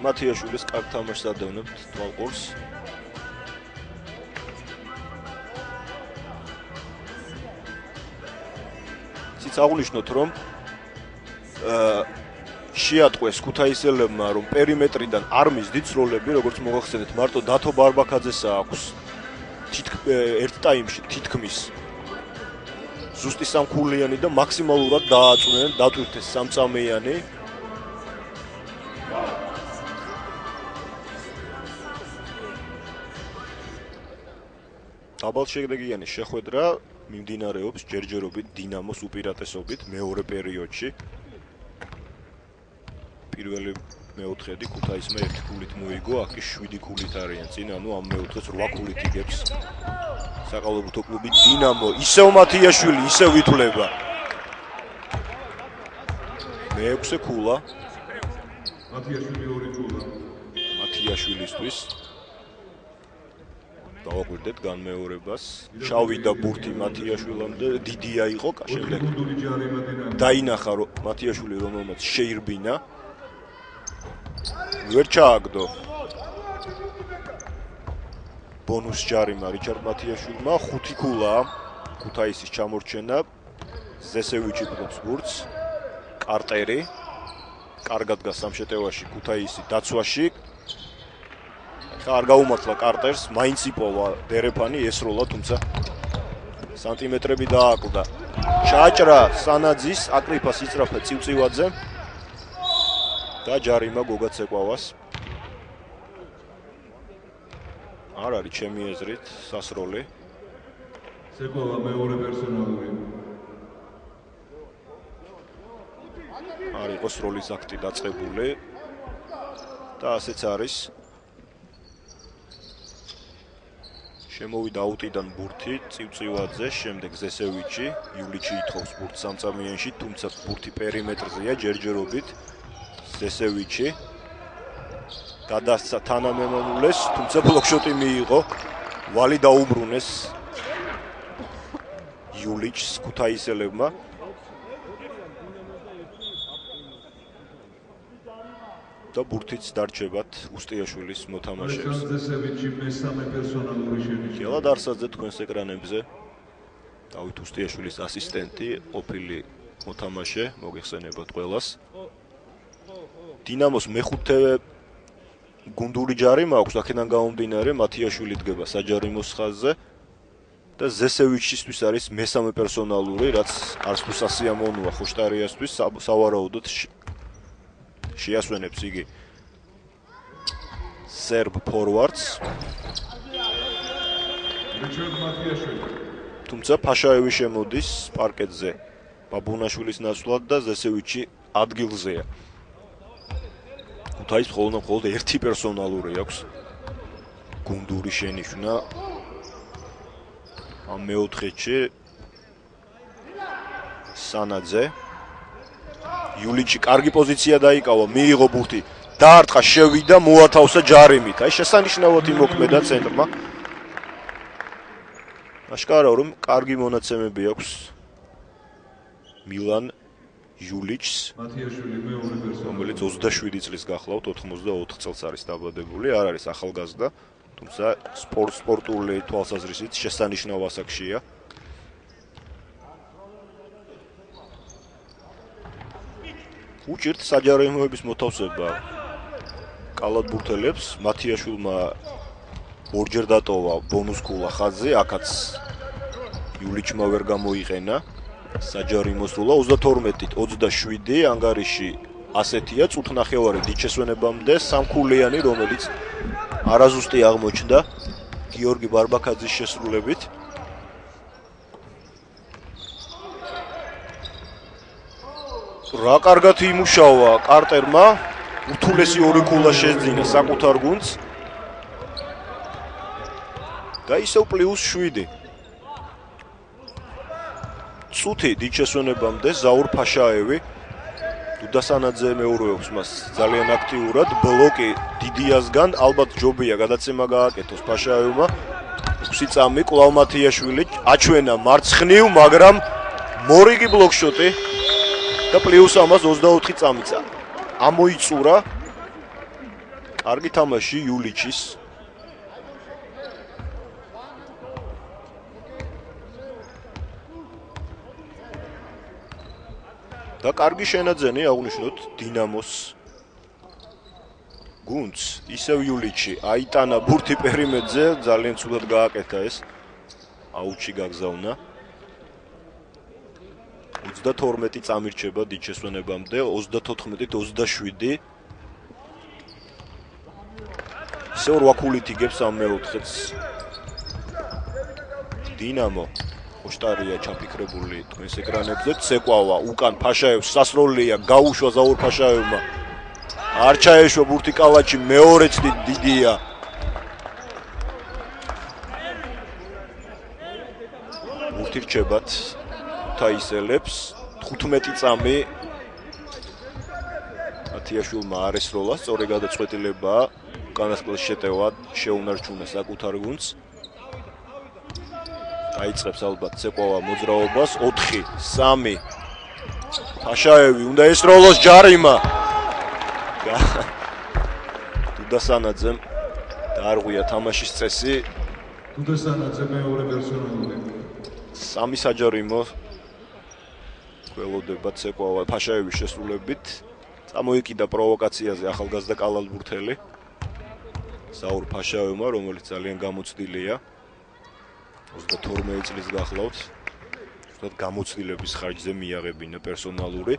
მათიაშვილის კარგ თამაშს ადევნებთ თვალყურს. ციც აღნიშნოთ რომ შეატყვეს ქუთაისელებმა რომ პერიმეტრიდან არ მისდით როლები როგორც მოგახსენეთ მარტო დათო ბარბაქაძეს აქვს ერთ ტაიმში თითქმის ზუსტი სამქულიანი და მაქსიმალურად დააწვნენ დატვირთეს სამწამეიანი დაბალშეგდეგიანი შეხვედრა მიმდინარეობს ჯერჯერობით დინამოს უპირატესობით მეორე პერიოდში. პირველი მეოთხედი ქუთაისმა 1 ქულით მოიგო, აქ ის 7 ქულით არიან წინ, ანუ ამ მეოთხედს 8 ქულით იგებს. საკალათბურთო კლუბი დინამო, ისევ მათიაშვილი, ისევ ითვლება. მე-6 ქულა. მათიაშვილი 2 ქულა. მათიაშვილისთვის დავაკვირდეთ განმეორებას. შავიდა ბურთი მათიაშვილამდე დიდია იყო, შემდეგ დაინახა მათიაშვილი რომელმაც შეირბინა. ვერ ჩააგდო. ბონუს ჯარიმა რიჩარდ მათიაშვილმა 5 ქულა ქუთაისის ჩამორჩენა. ზესევიჩი ფლობს ბურთს. კარტერი კარგად გას სამშეტევაში ქუთაისი დაცვაში. არ გაუმართლა კარტერს, მაინც იპოვა დერეფანი ესროლა, თუმცა სანტიმეტრები დააკლდა. ჩააჭრა სანაძის, აკრიფას იწრაფა წივწივაძე და ჯარიმა გოგა ცეკვავას. არ არის ჩემი ეზრით სასროლი. ცეკვავა მეორე პერსონალური. არ იყოს როლის აქტი დაწყებული და ასეც არის. შემოვიდა აუტიდან ბურთი წივწივაძე, შემდეგ ზესევიჩი, იულიჩი ითხოვს ბურთს სამწამიანში, თუმცა ბურთი პერიმეტრზეა ჯერჯერობით. ზესევიჩი გადასცა თანამემამულეს, თუმცა ბლოკშოტი მიიღო. ვალი დაუბრუნეს იულიჩს ქუთაისელებმა. და ბურთიც დარჩებათ უსტიაშვილის მოთამაშეებს. ზესევიჩი მესამე პერსონალური შენიშნა. გელად არსაძე თქვენს ეკრანებზე დავით უსტიაშვილის ასისტენტი, ყოფილი მოთამაშე, მოგეხსენებათ ყველას. დინამოს მეხუთე გუნდური ჯარი მაქვს, აქედან გამომდინარე მათიაშვილი დგება საჯარიმოს ხაზზე და ზესევიჩისთვის არის მესამე პერსონალური, რაც არც თუ სასიამოვნოა ხოშტარიასთვის, სავარაუდოდ შეასვენებს იგი სერბ ფორვარდს. რიჩარდ მათიაშვილი. თუმცა ფაშაევი შემოდის პარკეტზე ბაბუნაშვილის ნაცვლად და ზესევიჩი ადგილზეა. ქუთაისს მხოლოდ ერთი პერსონალური აქვს გუნდური შენიშვნა ამ მეოთხედში სანაძე იულიჩი კარგი პოზიცია დაიკავა, მიიღო ბურთი, დაარტყა, შევიდა, მოათავსა ჯარიმით. აი შესანიშნავად იმოქმედა ცენტრმა. აშკარაა, რომ კარგი მონაცემები აქვს მილან იულიჩს, მათიაშვილი მეორე პერსონალური. რომელიც 27 წლის გახლავთ, 84 წელს არის დაბადებული, არ არის ახალგაზრდა, თუმცა სპორტული თვალსაზრისით შესანიშნავ ასაკშია. უჭირთ საჯარიმოების მოთავსება კალათბურთელებს. მათიაშვილმა ორჯერ დატოვა ბონუსკულა ხაზზე, აქაც იულიჩმა ვერ გამოიყენა საჯარიმოს როლა. 32-ით 27 ანგარიში ასეთია, წუთნახევარი დიჩესვენებამდე სამქულიანი, რომელიც არაზუსტი აღმოჩნდა გიორგი ბარბაქაძის შესრულებით. რა კარგად იმუშავა კარტერმა, უთულესი ორი ქულა შეძინა საკუთარ გუნდს და ისევ +7. წუთი დიჩესვენებამდე ზაურ ფაშაევი დუდასანაძე მეორეობს მას ძალიან აქტიურად, ბლოკი დიდიასგან, ალბათ ჯობია გადაცემა გააკეთოს ფაშაევმა. 6 წამი კვლავ მათიაშვილი აჩვენა მარცხნივ, მაგრამ მორიგი ბლოკშოტი და პლუს ამას 24 წამიც ამოიწურა. კარგი თამაში იულიჩის. და კარგი შენაძენი აღნიშნოთ დინამოს გუნდს, ისევ იულიჩი აიტანა ბურთი პერიმეტრზე, ძალიან ცუდად გააკეთა ეს. აუჩი გაგზავნა. 32 წამი რჩება დიჩესვენებამდე, 34-ით 27. ისევ 8 ქულით იგებს ამ მეოთხედს. დინამო ხოშტარია ჩაფიქრებული თქვენს ეკრანებზე, ცეკვავა უკან ფაშაევს სასროლია, გაუშვა ზაურ ფაშაევმა. არ ჩაეშვა ბურთი კალათში, მეორე წდი დიდია. ბურთი რჩებათ ქუთაისელებს, 15 წამი მათიაშვილმა არ ესროლა, სწორი გადაწყვეტილება უკანასკნელ შეტევა შეუნარჩუნა საკუთარ გუნდს. დაიწყებს ალბათ ცეკვავა მოძრაობას, 4, 3. ფაშაევი უნდა ესროლოს ჯარიმა. დუდასანაძემ დაარღვია თამაშის წესი. დუდასანაძე მეორე პერსონალური. 3 საჯარიმო ველოდება ცეკვავა ფაშაევის შესრულებით. წამოიკიდა პროვოკაციაზე ახალგაზრდა კალათბურთელი ზაურ ფაშაევმა, რომელიც ძალიან გამოცდილია. 32 წლის გახლავთ. ზუსტად გამოცდილების ხარჯზე მიაღებინა პერსონალური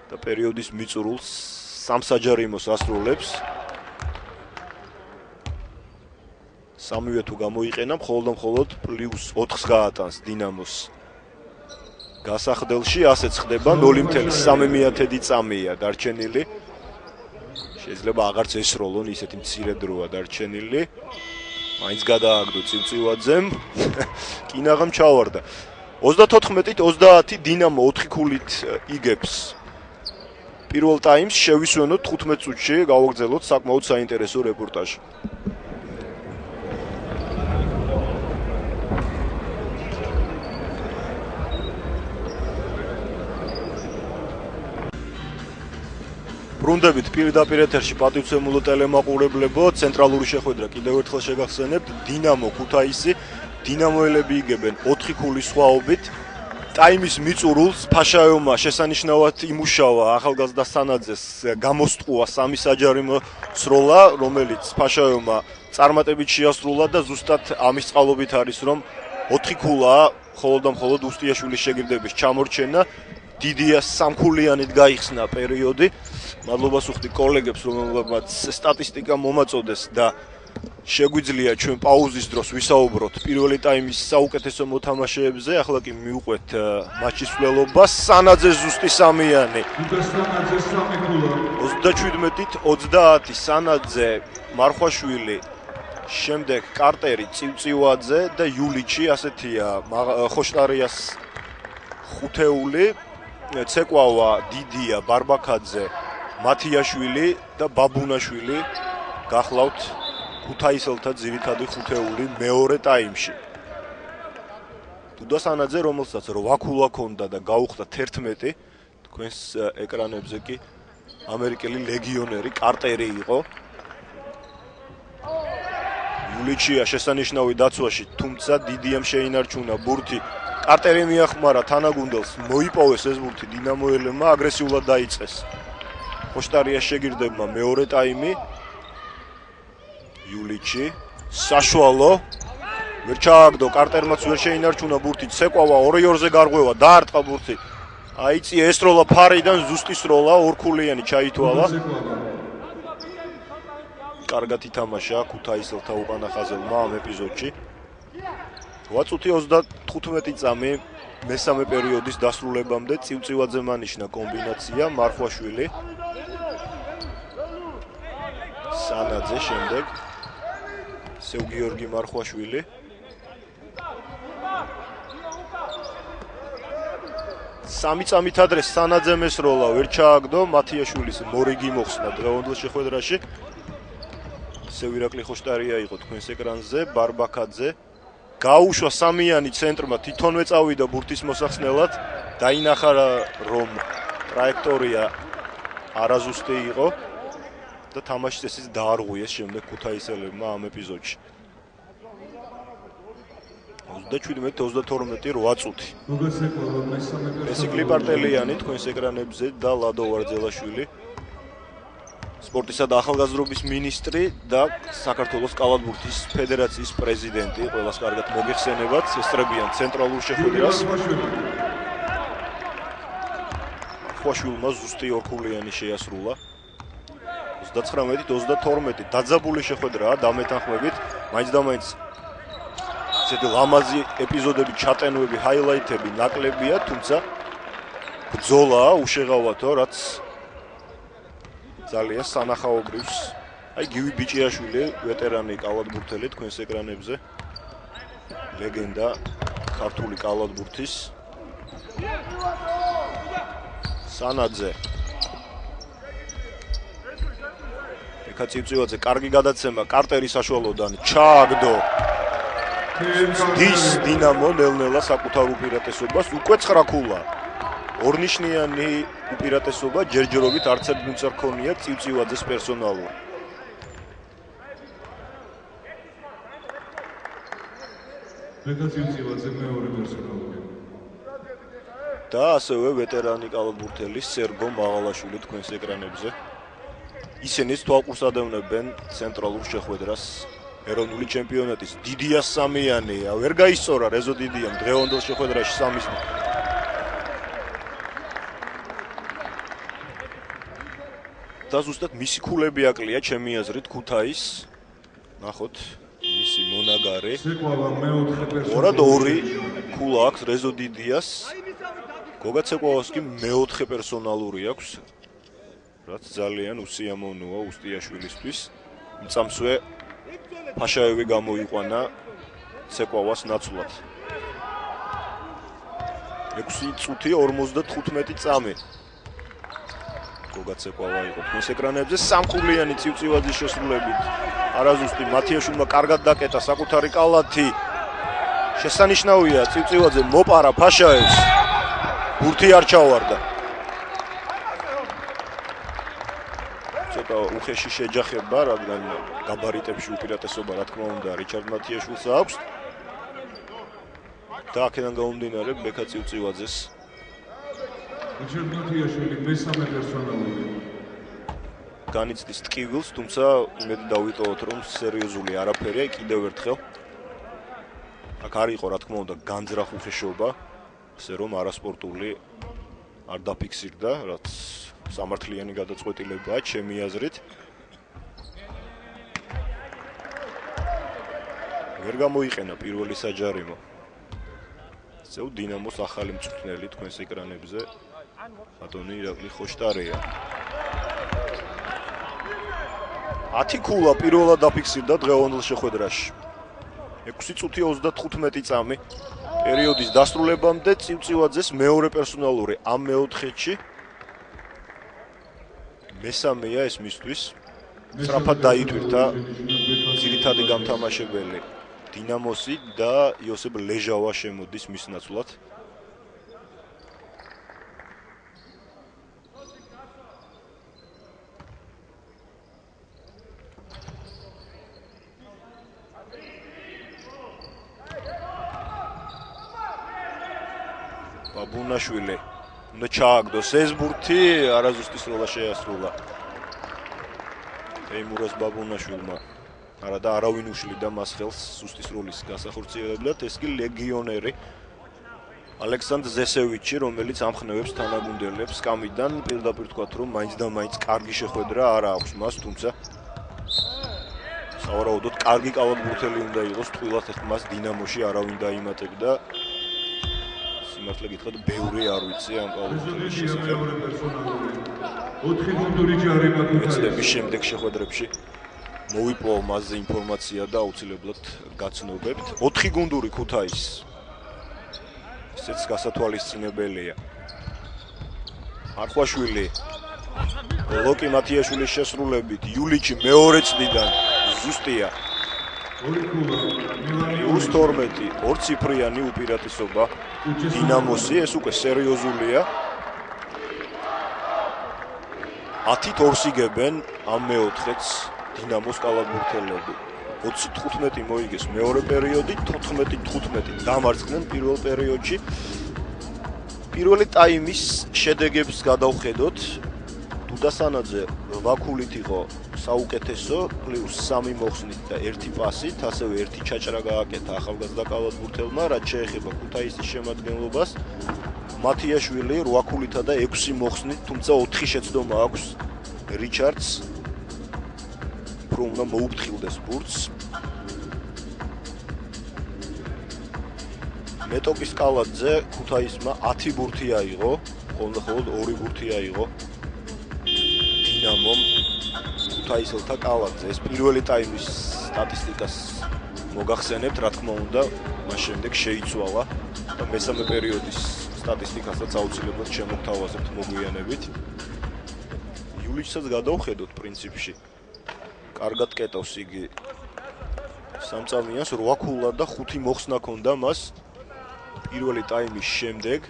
და პერიოდის მიწურულს 3 საჯარიმოს ასრულებს. სამივე თუ გამოიყენა, მხოლოდ +4-ს გაატანს დინამოს გასახდელში, ასეც ხდება 0.3 წამია დარჩენილი. შეიძლება აღარც ესროლონ, ისეთი მცირე დროა დარჩენილი. მაინც გადააგდო წივწივაძემ. კინაღამ ჩავარდა. 34-ით 30 დინამო 4 ქულით იგებს. პირველ ტაიმს შევისვენოთ 15 წუთში, გავაგრძელოთ საკმაოდ საინტერესო რეპორტაჟი. ბრუნდებით პირდაპირ ეთერში პატივცემულო ტელემაყურებლებო, ცენტრალური შეხვედრა კიდევ ერთხელ შეგახსენებთ, დინამო ქუთაისი, დინამოელები იგებენ 4 ქულის სხვაობით. ტაიმის მიწურულს ფაშაევმა შესანიშნავად იმუშავა ახალგაზრდა სანაძეს გამოსტყუა 3 საჯარიმო სროლა, რომელიც ფაშაევმა წარმატებით შეასრულა და ზუსტად ამის წყალობით არის, რომ 4 ქულაა მხოლოდ და მხოლოდ უსტიაშვილის შეგირდების ჩამორჩენა. დიდია სამქულიანით გაიხსნა პერიოდი. მადლობას ვუხდი კოლეგებს, რომლებმაც სტატისტიკა მომაწოდეს და შეგვიძლია ჩვენ პაუზის დროს ვისაუბროთ პირველი ტაიმის საუკეთესო მოთამაშეებზე. ახლა კი მივყვეთ მატჩის სვლელობას. სანაძე ზუსტი სამიანი. 37-ით 30 სანაძე, მარხვაშვილი, შემდეგ კარტერი, წივწივაძე და იულიჩი, ასეთია ხოშტარიას ხუთეული, ცეკვავა, დიდია, ბარბაკაძე, მათიაშვილი და ბაბუნაშვილი გახლავთ ქუთაისელთა ძირითადი ხუთეული მეორე ტაიმში. დუდა სანაძე, რომელსაც 8 ქულა ჰქონდა და გაუხდა 11, თქვენს ეკრანებზე კი ამერიკელი ლეგიონერი კარტერი იყო. იულიჩია შესანიშნავი დაცვაში, თუმცა დიდიამ შეინარჩუნა ბურთი. კარტერი მიახმარა თანაგუნდელს, მოიპოვეს ეს ბურთი დინამოელებმა, აგრესიულად დაიწყეს. ხოშტარიას შეგირდებმა მეორე ტაიმი. იულიჩი საშუალო ვერ ჩააგდო, კარტერმაც ვერ შეინარჩუნა ბურთი, ცეკვავა 2-2-ზე გარღვევა, დაარტყა ბურთი. აიწია ესროლა ფარიდან, ზუსტი სროლა, ორქულიანი ჩაითვალა. კარგად ითამაშა ქუთაისელთა უკანა ხაზელმა ამ ეპიზოდში. 8 წუთი 35 წამი მესამე პერიოდის დასრულებამდე წივწივაძე მანიშნა კომბინაცია, მარხვაშვილი, სანაძე შემდეგ, სევგიორგი მარხვაშვილი. სამი წამით ადრე სანაძემ ესროლა, ვერ ჩააგდო, მათიაშვილის მორიგი მოხსნა დღევანდელ შეხვედრაში. სევირაკლი ხოშტარია იყო თქვენს ეკრანზე, ბარბაკაძე. გაუშვა სამიანი ცენტრმა, თვითონვე წავიდა ბურთის მოსახსნელად, დაინახა რომ ტრაექტორია არაზუსტი იყო და თამაშის წესიც დაარღვიეს შემდეგ ქუთაისელებმა ამ ეპიზოდში. 37-32 8 წუთი. ესიკლი პარტელიანი თქვენს ეკრანებზე და ლადო ვარძელაშვილი, სპორტისა და ახალგაზრდობის მინისტრი და საქართველოს კალათბურთის ფედერაციის პრეზიდენტი. ყველას კარგად მოგეხსენებათ, ესწრებიან ცენტრალურ შეხვედრას. ხოშვილმა ზუსტი ორქულიანი შეასრულა. 39-32 დაძაბული შეხვედრაა დამეთანხმებით, მაინც და მაინც ესეთი ლამაზი ეპიზოდები, ჩატენვები, ჰაილაითები ნაკლებია, თუმცა ბრძოლაა უშეღავათო, რაც ძალიან სანახაობრივს. აი გივი ბიჭიაშვილი, ვეტერანი კალათბურთელი თქვენს ეკრანებზე. ლეგენდა ქართული კალათბურთის. სანაძე. ეკა წივწივაძე, კარგი გადაცემა, კარტერი საშუალოდან ჩააგდო. დის დინამო ნელ-ნელა საკუთარ უპირატესობას, უკვე 9 ქულა. ორნიშნიანი უპირატესობა ჯერჯერობით არც ერთ გუნდს არ ქონია წივწივაძეს პერსონალურად. წივწივაძე მეორე პერსონალურად. და ასევე ვეტერანი კალათბურთელი სერგო მაღალაშვილი თქვენს ეკრანებზე. ისინიც თვალყურსადევნებენ ცენტრალურ შეხვედრას ეროვნული ჩემპიონატის. დიდია სამიანია, ვერ გაისწორა რეზო დიდიამ დღევანდელ შეხვედრაში სამის და ზუსტად მისი ქულები აკლია ჩემი აზრით ქუთაის. ნახოთ მისი მონაგარი. ცეკვავა მეოთხე ორად 2 ქულა აქვს რეზო დიდიას. გოგა ცეკვავას კი მეოთხე პერსონალური აქვს, რაც ძალიან უსიამოვნოა უსტიაშვილისთვის. მიწამსვე ფაშაევი გამოიყვანა ცეკვავას ნაცვლად. 6 წუთი 55 წამი. გოგა ცეკვავა იყო თქვენს ეკრანებზე სამხურლიანი წივწივაძის შესრულებით. არაზუსტი მათიაშვილმა კარგად დაკეტა საკუთარი კალათი. შესანიშნავია წივწივაძე მოპარა ფაშაევს. ბურთი არ ჩავარდა. ცოტა უხეში შეჯახება, რადგან გაბარიტებში უპირატესობა რა თქმა უნდა რიჩარდ მათიაშვილს აქვს. და აქედან გამომდინარე ბექა წივწივაძეს რიჩარდ მათიაშვილი მესამე პერსონალური. განიცდის ტკივილს, თუმცა იმედი დავიტოვოთ, რომ სერიოზული არაფერია კიდევ ერთხელ. აქ არ იყო რა თქმა უნდა განძრახ უხეშობა, ასე რომ არასპორტული არ დაფიქსირდა, რაც სამართლიანი გადაწყვეტილებაა ჩემი აზრით. ვერ გამოიყენა პირველი საჯარიმო. ზეუ დინამოს ახალი მწვრთნელი თქვენს ეკრანებზე ბატონი ირაკლი ხოშტარია. 10 ქულა პირველად დაფიქსირდა დღევანდელ შეხვედრაში. 6 წუთი 35 წამი პერიოდის დასრულებამდე წივწივაძეს მეორე პერსონალური ამ მეოთხედში. მესამეა ეს მისთვის. სწრაფად დაიტვირთა ძირითადი გამთამაშებელი დინამოსი და იოსებ ლეჟავა შემოდის მის ნაცვლად. ბაბუნაშვილი უნდა ჩააგდოს ეს ბურთი, არაზუსტის როლა შეასრულა თეიმურას ბაბუნაშვილმა. არა და არავინ უშლიდა მას ხელს ზუსტის როლის გასახორციელებლად. ეს კი ლეგიონერი ალექსანდრ ზესევიჩი, რომელიც ამხნევებს თანაგუნდელებს სკამიდან. პირდაპირ თქვათ, რომ მაინც და მაინც კარგი შეხვედრა არ აქვს მას, თუმცა სავარაუდოდ კარგი კალათბურთელი უნდა იყოს, თვილად მას დინამოში არავინ დაიმატებდა. სიმართლე გითხრათ, ბევრი არ ვიცი ამ კალათბურთელის შესახებ. 4 გუნდური ჯარიმა ეცდების შემდეგ შეხვედრებში მოვიპოვა მასზე ინფორმაცია და აუცილებლად გაცნობებთ. 4 გუნდური ქუთაის. ესეც გასათვალისწინებელია. არხვაშვილი ლოკი მათიაშვილის შესრულებით იულიჩი მეორე წლიდან ზუსტია. 2 ქულა +12 ორციფრიანი უპირატესობა დინამოსი, ეს უკვე სერიოზულია. 10-ით ორს იგებენ ამ მეოთხედს დინამოს კალათბურთელები. 25 მოიგეს მეორე პერიოდი, 14-15 დამარცხდნენ პირველ პერიოდში. პირველი ტაიმის შედეგებს გადავხედოთ. დუდასანაძე 8 ქულით იყო საუკეთესო, +3 მოხსნით და 1 პასით, ასევე 1 ჩაჭრა გააკეთა ახალგაზრდა კალათბურთელმა, რაც შეეხება ქუთაისის შემადგენლობას. მათიაშვილი 8 ქულითა და 6 მოხსნით, თუმცა 4 შეცდომა აქვს რიჩარდს. უფრო უნდა მოუფრთხილდეს ბურთს. მეტოკის კალათზე ქუთაისმა 10 ბურთი აიღო, ხოლმე 2 ბურთი აიღო დინამომ ქუთაისელთა კალათზე. ეს პირველი ტაიმის სტატისტიკას მოგახსენებთ, რა თქმა უნდა, მას შემდეგ შეიცვალა და მესამე პერიოდის სტატისტიკასაც აუცილებლად შემოგთავაზებთ მოგვიანებით. იულიჩსაც გადავხედოთ პრინციპში. კარგად კეტავს იგი სამწამიანს, 8 ქულა და 5 მოხსნა ჰქონდა მას პირველი ტაიმის შემდეგ.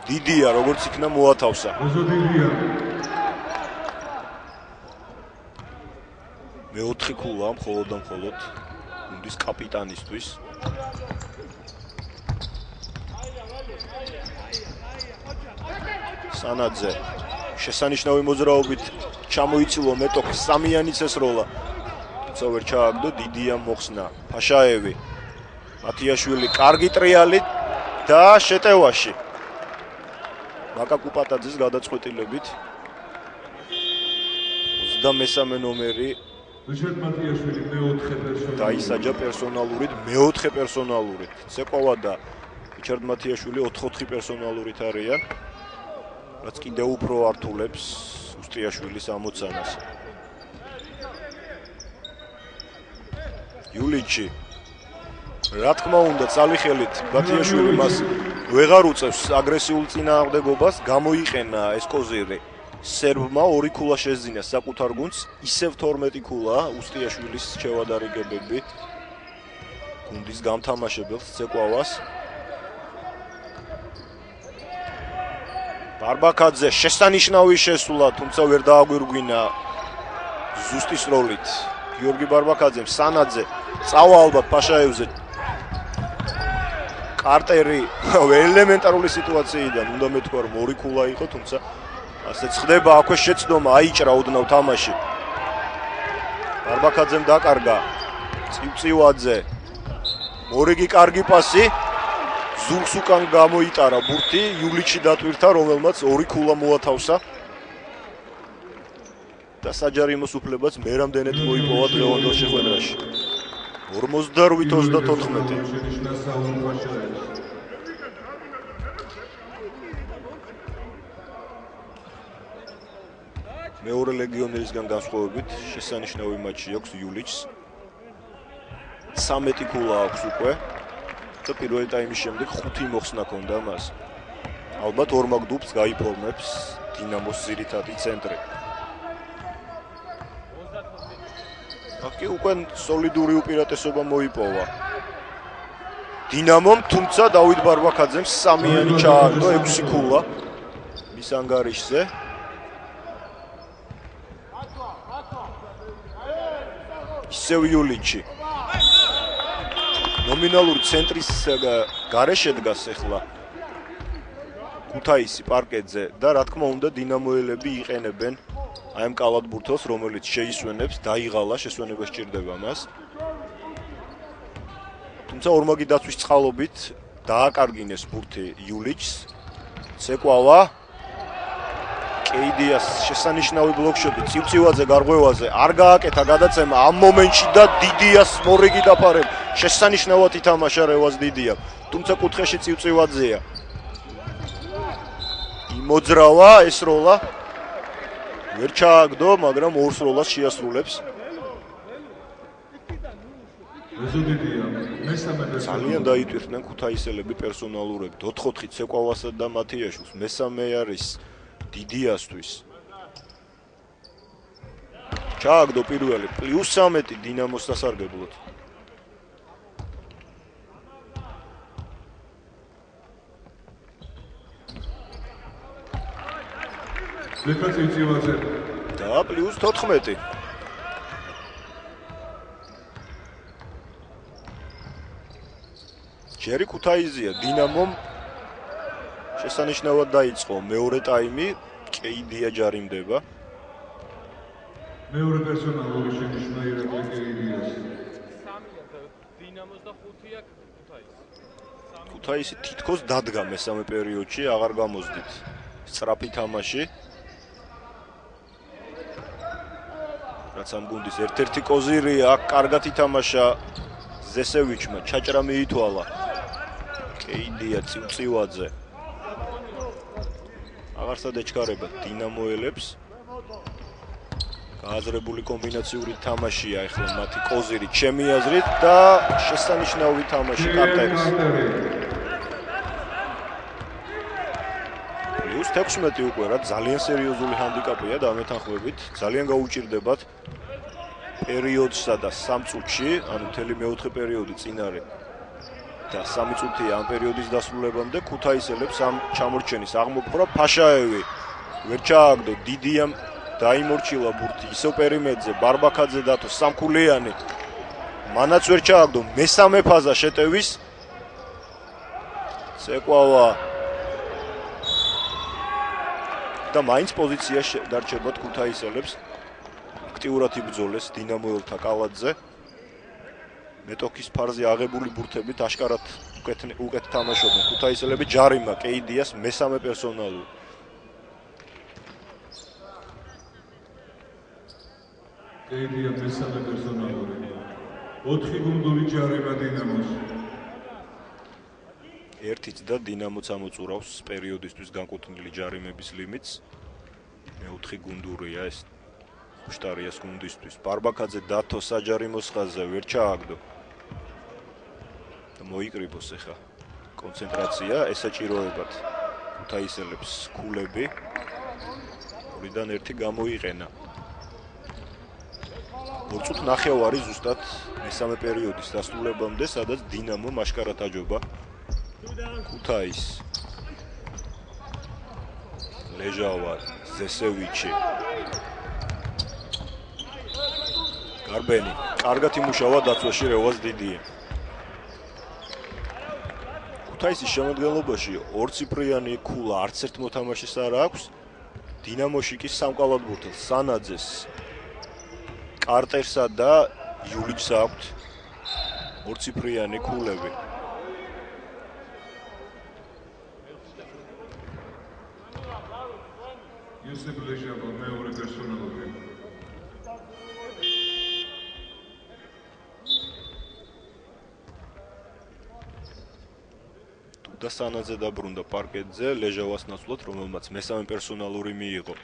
დიდია, როგორც იქნა მოათავსა. მე-4 ქულა მხოლოდ და მხოლოდ გუნდის კაპიტანისთვის. სანაძე შესანიშნავი მოძრაობით ჩამოიცილო მეტოქს სამიანის ეს როლა. თუმცა ვერ ჩააგდო, დიდია მოხსნა. ფაშაევი, მათიაშვილი კარგი ტრიალი და შეტევაში. მაკა კუპატაძის გადაწყვეტილებით 23 ნომერი რიჩარდ მათიაშვილი მე-4 პერსონალურად დაისაჯა პერსონალურით, მე-4 პერსონალურით. ცეკვავა და რიჩარდ მათიაშვილი 4-4 პერსონალურით არიან. რაც კიდევ უფრო ართულებს უსტიაშვილის ამოცანას. იულიჩი რა თქმა უნდა წალიხელით ბათიაშვილი მას ვეღარ უწევს აგრესიულ წინააღმდეგობას, გამოიყენა ეს კოზირი. სერბმა 2 ქულა შეძინა საკუთარ გუნდს, ისევ 12 ქულა უსტიაშვილის შევადარიგებები გუნდის გამთამაშებელს ცეკვავას. ბარბაკაძე შესანიშნავი შესულა, თუმცა ვერ დააგვირგვინა ზუსტის როლით. გიორგი ბარბაკაძემ სანაძე წავა ალბათ პაშაევზე. კარტერი ელემენტარული სიტუაციიდან უნდა მეთქვა რომ 2 ქულა იყო, თუმცა ასეც ხდება, აქვე შეცდომა აიჭრა ოდნავ თამაში. ბარბაკაძემ დაკარგა წივწივაძე. მორიგი კარგი პასი. ზურგს უკან გამოიტარა ბურთი, იულიჩი დატვირთა, რომელმაც 2 ქულა მოათავსა. და საჯარიმოს უფლებაც მერამდენეთ მოიპოვა დღევანდელ შეხვედრაში. 48-34. შენიშნა საულ პაშაევს. მეორე ლეგიონერისგან განსხვავებით შესანიშნავი მატჩი აქვს იულიჩს. 13 ქულა აქვს უკვე და პირველი ტაიმის შემდეგ 5 მოხსნა ჰქონდა მას. ალბათ ორმაგ დუბლს გაიფორმებს დინამოს ძირითადი ცენტრი. აკი უკვე სოლიდური უპირატესობა მოიპოვა დინამომ, თუმცა დავით ბარბაკაძემ სამიანი ჩააგდო 6 ქულა მის ანგარიშზე. ისევ იულიჩი ნომინალური ცენტრის გარეშე დგას ახლა ქუთაისი პარკეტზე და რა თქმა უნდა დინამოელები იყენებენ აი ამ კალათბურთელს, რომელიც შეისვენებს, დაიღალა, შესვენება სჭირდება მას. თუმცა ორმაგი დაცვის წყალობით დააკარგინეს ბურთი იულიჩს. ცეკვავა კეიდიას შესანიშნავი ბლოკშოტი ცივცივაძე გარღვევაზე არ გააკეთა გადაცემა ამ მომენტში და დიდიას მორიგი დაფარებ. შესანიშნავად ითამაშა რევას დიდია, თუმცა კუთხეში ცივცივაძეა. იმოძრავა ეს როლა ვერ ჩააგდო, მაგრამ ორს როლას შეასრულებს. ძალიან დაიტვირთნენ ქუთაისელები პერსონალურებით. 4-4 ცეკვავასა და მათიაშვილს, მესამე არის დიდიასთვის. ჩააგდო პირველი +13 დინამოს დასარგებლოდ. და +14. ჯერი ქუთაიზია დინამომ შესანიშნავად დაიწყო მეორე ტაიმი, კეიდია ჯარიმდება. მეორე პერსონალური შენიშვნა ირაკლი კეიდიას. დინამოს და 5 აქ ქუთაისი. ქუთაისი თითქოს დადგა მესამე პერიოდში, აღარ გამოსდით. სწრაფი თამაში. რაც ამ გუნდის ერთ-ერთი კოზირია, აქ კარგად ითამაშა ზესევიჩმა, ჩაჭრა მიითვალა. კეიდია ცივცივაძე. აღარსად ეჩქარება დინამოელებს. გააზრებული კომბინაციური თამაშია ახლა მათი კოზირი, ჩემი აზრით და შესანიშნავი თამაში კაპტენის. +16 უკვე რა ძალიან სერიოზული ჰანდიკაპია დამეთანხმებით, ძალიან გაუჭირდებათ პერიოდსა და 3 წუთში, ანუ მთელი მეოთხე პერიოდი წინ არის და 3 წუთია ამ პერიოდის დასრულებამდე ქუთაისელებს ამ ჩამორჩენის აღმოფხვრა ფაშაევი ვერ ჩააგდო, დიდიამ დაიმორჩილა ბურთი ისო პერიმეტრზე, ბარბაკაძე დათო სამქულიანი მანაც ვერ ჩააგდო, მესამე ფაზა შეტევის ცეკვავა და მაინც პოზიცია დარჩებათ ქუთაისელებს. აქტიურად იბრძოლეს დინამოელთა კალათზე. მეტოქის ფარზე აღებული ბურთებით აშკარად უკეთ თამაშობენ ქუთაისელები. ჯარიმა კეიდიას მესამე პერსონალური. კეიდია მესამე პერსონალური. 4 გუნდური ჯარიმა დინამოს. ერთიც და დინამოც ამოწურავს პერიოდისთვის განკუთვნილი ჯარიმების ლიმიტს. მეოთხე გუნდურია ეს შტარიას გუნდისთვის. ბარბაკაძე დათო საჯარიმოს ხაზზე ვერ ჩააგდო. და მოიკრიბოს ახლა კონცენტრაცია, ესაჭიროებათ ქუთაისელებს ქულები. ორიდან ერთი გამოიყენა. ორწუთ ნახევარი ზუსტად მესამე პერიოდის დასრულებამდე, სადაც დინამო მაშკარად აჯობა ქუთაის. ლეჟავა, ზესევიჩი. გარბენი, კარგად იმუშავა დაცვაში, რევას დიდია. ქუთაისის შემადგენლობაში ორციფრიანი ქულა არც ერთ მოთამაშეს არ აქვს. დინამოში კი სამკალად ბურთელს, სანაძეს, კარტერსა და იულიჩს აქვთ ორციფრიანი ქულები. იოსებ ლეჟავა მეორე პერსონალური. და სანაძე დაბრუნდა პარკეტზე ლეჟავას ნაცვლად, რომელმაც მესამე პერსონალური მიიღო.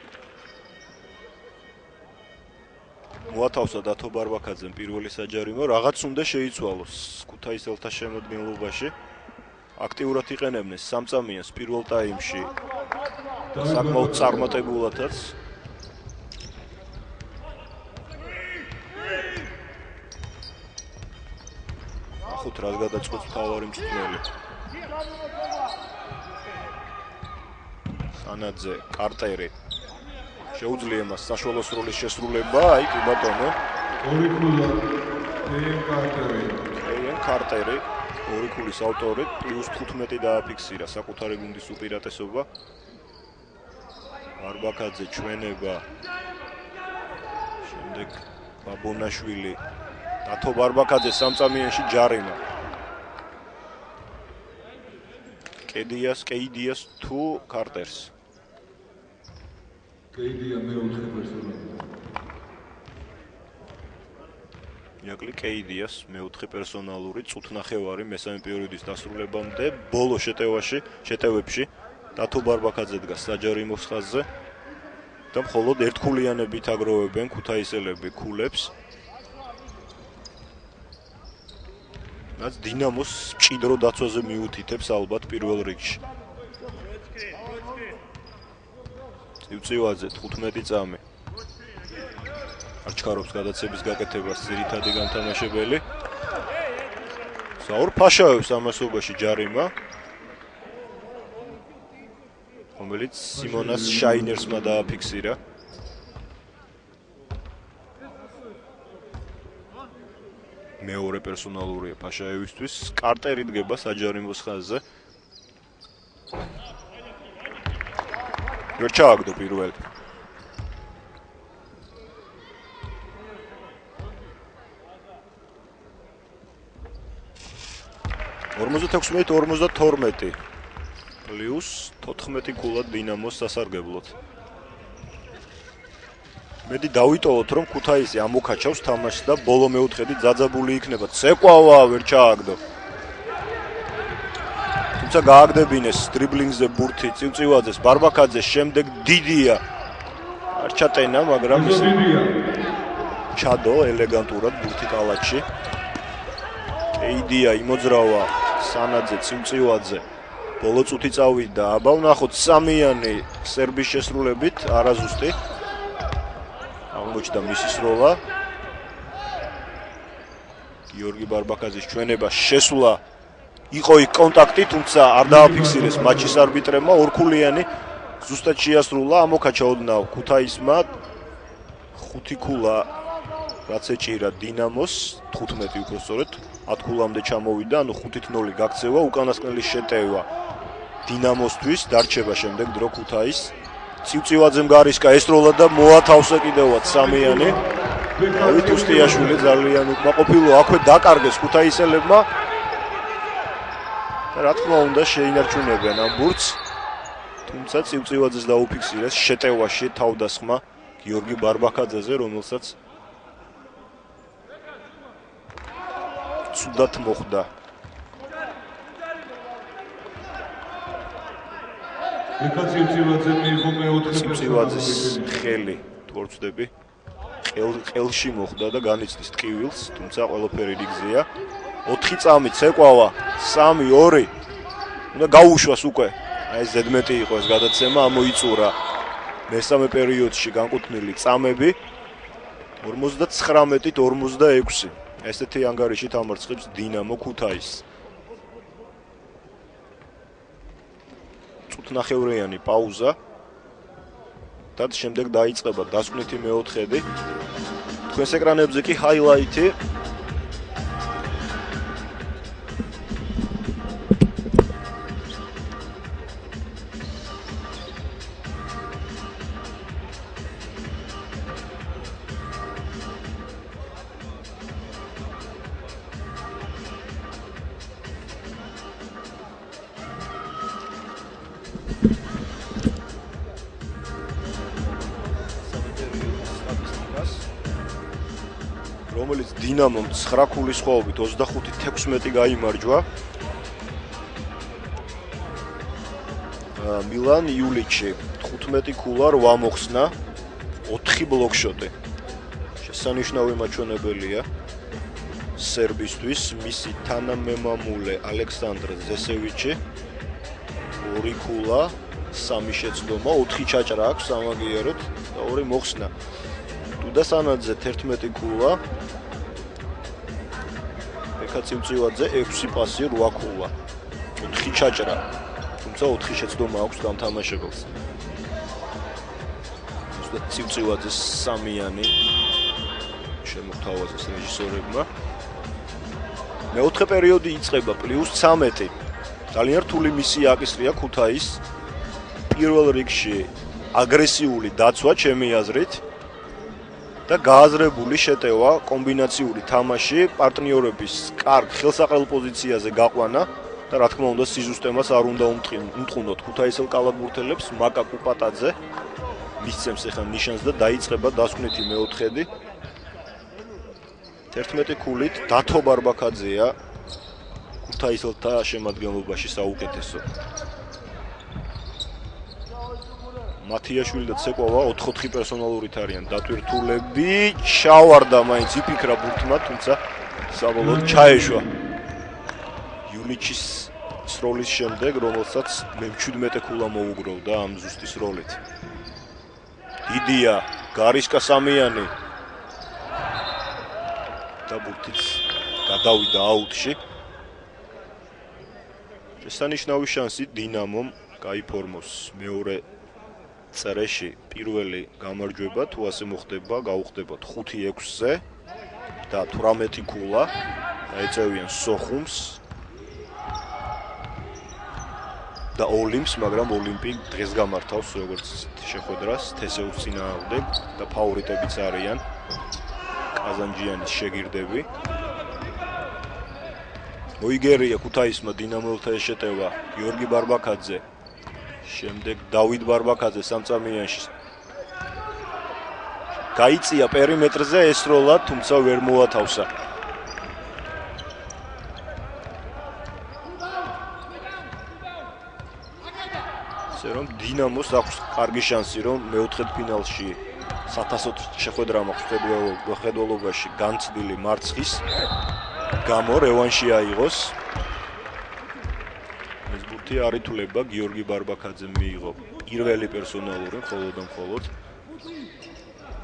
მოათავსა დათო ბარბაკაძემ პირველი საჯარიმო, რაღაც უნდა შეიცვალოს ქუთაისელთა შემადგენლობაში. აქტიურად იყენებდნენ სამწამიანს პირველ ტაიმში. საკმაოდ წარმატებულადაც. ახოთ რას გადაწყვეტს მთავარი მწვრთნელი. სანაძე, კარტერი. შეუძლია მას საშუალო სროლის შესრულება, აი კი ბატონო. ორი ქულა კარტერი. კარტერი, ორი ქულის ავტორი, +15 დააფიქსირა საკუთარი გუნდის უპირატესობა. ბარბაკაძე ჩვენება. შემდეგ ბაბონაშვილი. დათო ბარბაკაძე სამწამიანში ჯარიმა. კეიდიას თუ კარტერს. კეიდია მეოთხე პერსონალი. იაკლი კეიდიას მეოთხე პერსონალური წუთნახევარი მესამე პერიოდის დასრულებამდე ბოლო შეტევებში დათო ბარბაკაძე დგას საჯარიმოს ხაზზე და მხოლოდ ერთქულიანებით აგროვებენ ქუთაისელები ქულებს. რაც დინამოს მჭიდრო დაცვაზე მიუთითებს ალბათ პირველ რიგში. წივწივაძე 15 წამი. არჩქარობს გადაცემის გაკეთებას ძირითადი განთამაშებელი. საურ ფაშაევს ამასობაში ჯარიმა. რომელიც სიმონას შაინერსმა დააფიქსირა. მეორე პერსონალურია ფაშაევისთვის. კარტერი დგება საჯარიმოს ხაზზე. ვერ ჩააგდო პირველი. (56-52) პლუს 14 ქულა დინამოს სასარგებლოდ. მედი დავიტოვოთ რომ ქუთაისი ამოქაჩავს თამაშს და ბოლო მეოთხედი ძაძაბული იქნება. ცეკვავა ვერ ჩააგდო. თუმცა გააგდებინეს დრიბლინგზე ბურთი წივწივაძეს ბარბაკაძეს შემდეგ დიდია. არ ჩატენა, მაგრამ ჩადო ელეგანტურად ბურთი კალათში. კეიდია იმოძრავა სანაძე წივწივაძე. ბოლო წუთი წავიდა. აბა ვნახოთ სამიანი სერბის შესრულებით არაზუსტი. აღმოჩნდა მისი სროლა. გიორგი ბარბაკაძის ჩვენება შესვლა იყო იქ კონტაქტი, თუმცა არ დააფიქსირეს მატჩის არბიტრებმა. ორქულიანი ზუსტად შეასრულა, ამოქაჩა ოდნავ ქუთაისმა 5 ქულა რაც ეჭირა დინამოს 15 უფრო სწორედ 10 ქულამდე ჩამოვიდა, ანუ 5-0 გაქცევა, უკანასკნელი შეტევა დინამოსთვის, დარჩება შემდეგ დრო ქუთაის. წივწივაძემ გარისკა ესროლა და მოათავსა კიდევაც სამიანი. დავით უსტიაშვილი ძალიან უკმაყოფილო აქვე დაკარგეს ქუთაისელებმა. და რა თქმა უნდა შეინარჩუნებენ ამ ბურთს. თუმცა წივწივაძეს დაუფიქსირეს შეტევაში თავდასხმა გიორგი ბარბაკაძეზე, რომელსაც ცუდად მოხვდა. ეკაცივცივაძე მიიღო მეოთხე ცივცივაძის პერსონალური ხელი თუ არ ვცდები ყელში მოხვდა და განიცდის ტკივილს, თუმცა ყველაფერი რიგზეა. 4 წამით ეკვავა 3-2. უნდა გაუშვას უკვე. აი ზედმეტი იყო ეს გადაცემა, ამოიწურა მესამე პერიოდში განკუთვნილი წამები 59-ით 46. ესეთი ანგარიში თამარცხებს დინამო ქუთაისს. წუთნახევრიანი პაუზა და შემდეგ დაიწყება დასკვნითი მეოთხედი. თქვენს ეკრანებზე კი ჰაილაითი. რომელიც დინამომ 9 ქულის ხვაობით 25-16 გაიმარჯვა. მილან იულიჩი 15 ქულა 8 მოხსნა 4 ბლოკშოტი. შესანიშნავი მაჩვენებელია სერბისთვის მისი თანამემამულე ალექსანდრ ზესევიჩი 2 ქულა 3 შეცდომა 4 ჩაჭრა აქვს სამაგიეროდ და 2 მოხსნა. დუდასანაძე 11 ქულა ეკაცივცივაძე 6 პასი 8 ქულა 4 ჩაჭრა თუმცა 4 შეცდომა აქვს დამთამაშებელს. ზუსტად ცივცივაძეს სამიანი შემოთავაზეს რეჟისორებმა. მეოთხე პერიოდი იწყება +13. ძალიან რთული მისია აკისრია ქუთაისს. პირველ რიგში აგრესიული დაცვა ჩემი აზრით და გააზრებული შეტევა, კომბინაციური თამაში, პარტნიორების კარგ ხელსაყრელ პოზიციაზე გაყვანა და რა თქმა უნდა სიზუსტემას არ უნდა უმტყუნოთ ქუთაისელ კალათბურთელებს. მაკა კუპატაძე მისცემს ახლა ნიშანს და დაიწყება დასკვნითი მეოთხედი. 11 ქულით დათო ბარბაქაძეა ქუთაისელთა შემადგენლობაში საუკეთესო. მათიაშვილი და ცეკვავა 4-4 პერსონალურით არიან დატვირთულები. ჩავარდა მაინც იფიქრა ბურთმა, თუმცა საბოლოოდ ჩაეშვა. იულიჩის სროლის შემდეგ, რომელსაც მე-17 ქულა მოუგროვდა ამ ზუსტის როლით. დიდია გარიშკა სამიანი და ბურთიც გადავიდა აუტში. შესანიშნავი შანსი დინამომ გაიფორმოს მეორე წერეში პირველი გამარჯვება, თუ ასე მოხდება, გაუხდებათ 5-6-ზე და 18 ქულა დაეწევიან სოხუმს და ოლიმპს, მაგრამ ოლიმპი დღეს გამართავს როგორც შეხვედრას თესეუს წინააღმდეგ და ფავორიტებიც არიან კაზანჯიანის შეგირდები. მოიგერია ქუთაისმა დინამოელთა შეტევა გიორგი ბარბაქაძე, შემდეგ დავით ბარბაქაძე სამწამიანში. გაიწია პერიმეტრზე ესროლა, თუმცა ვერ მოათავსა. ასე რომ დინამოს აქვს კარგი შანსი, რომ მეოთხედფინალში 1000 შეხვედრა მაქვს ხედველობაში განცდილი მარცხის გამო რევანში აიღოს. ეს ბურთი არ ითვლება, გიორგი ბარბაქაძე მიიღო პირველი პერსონალური მხოლოდ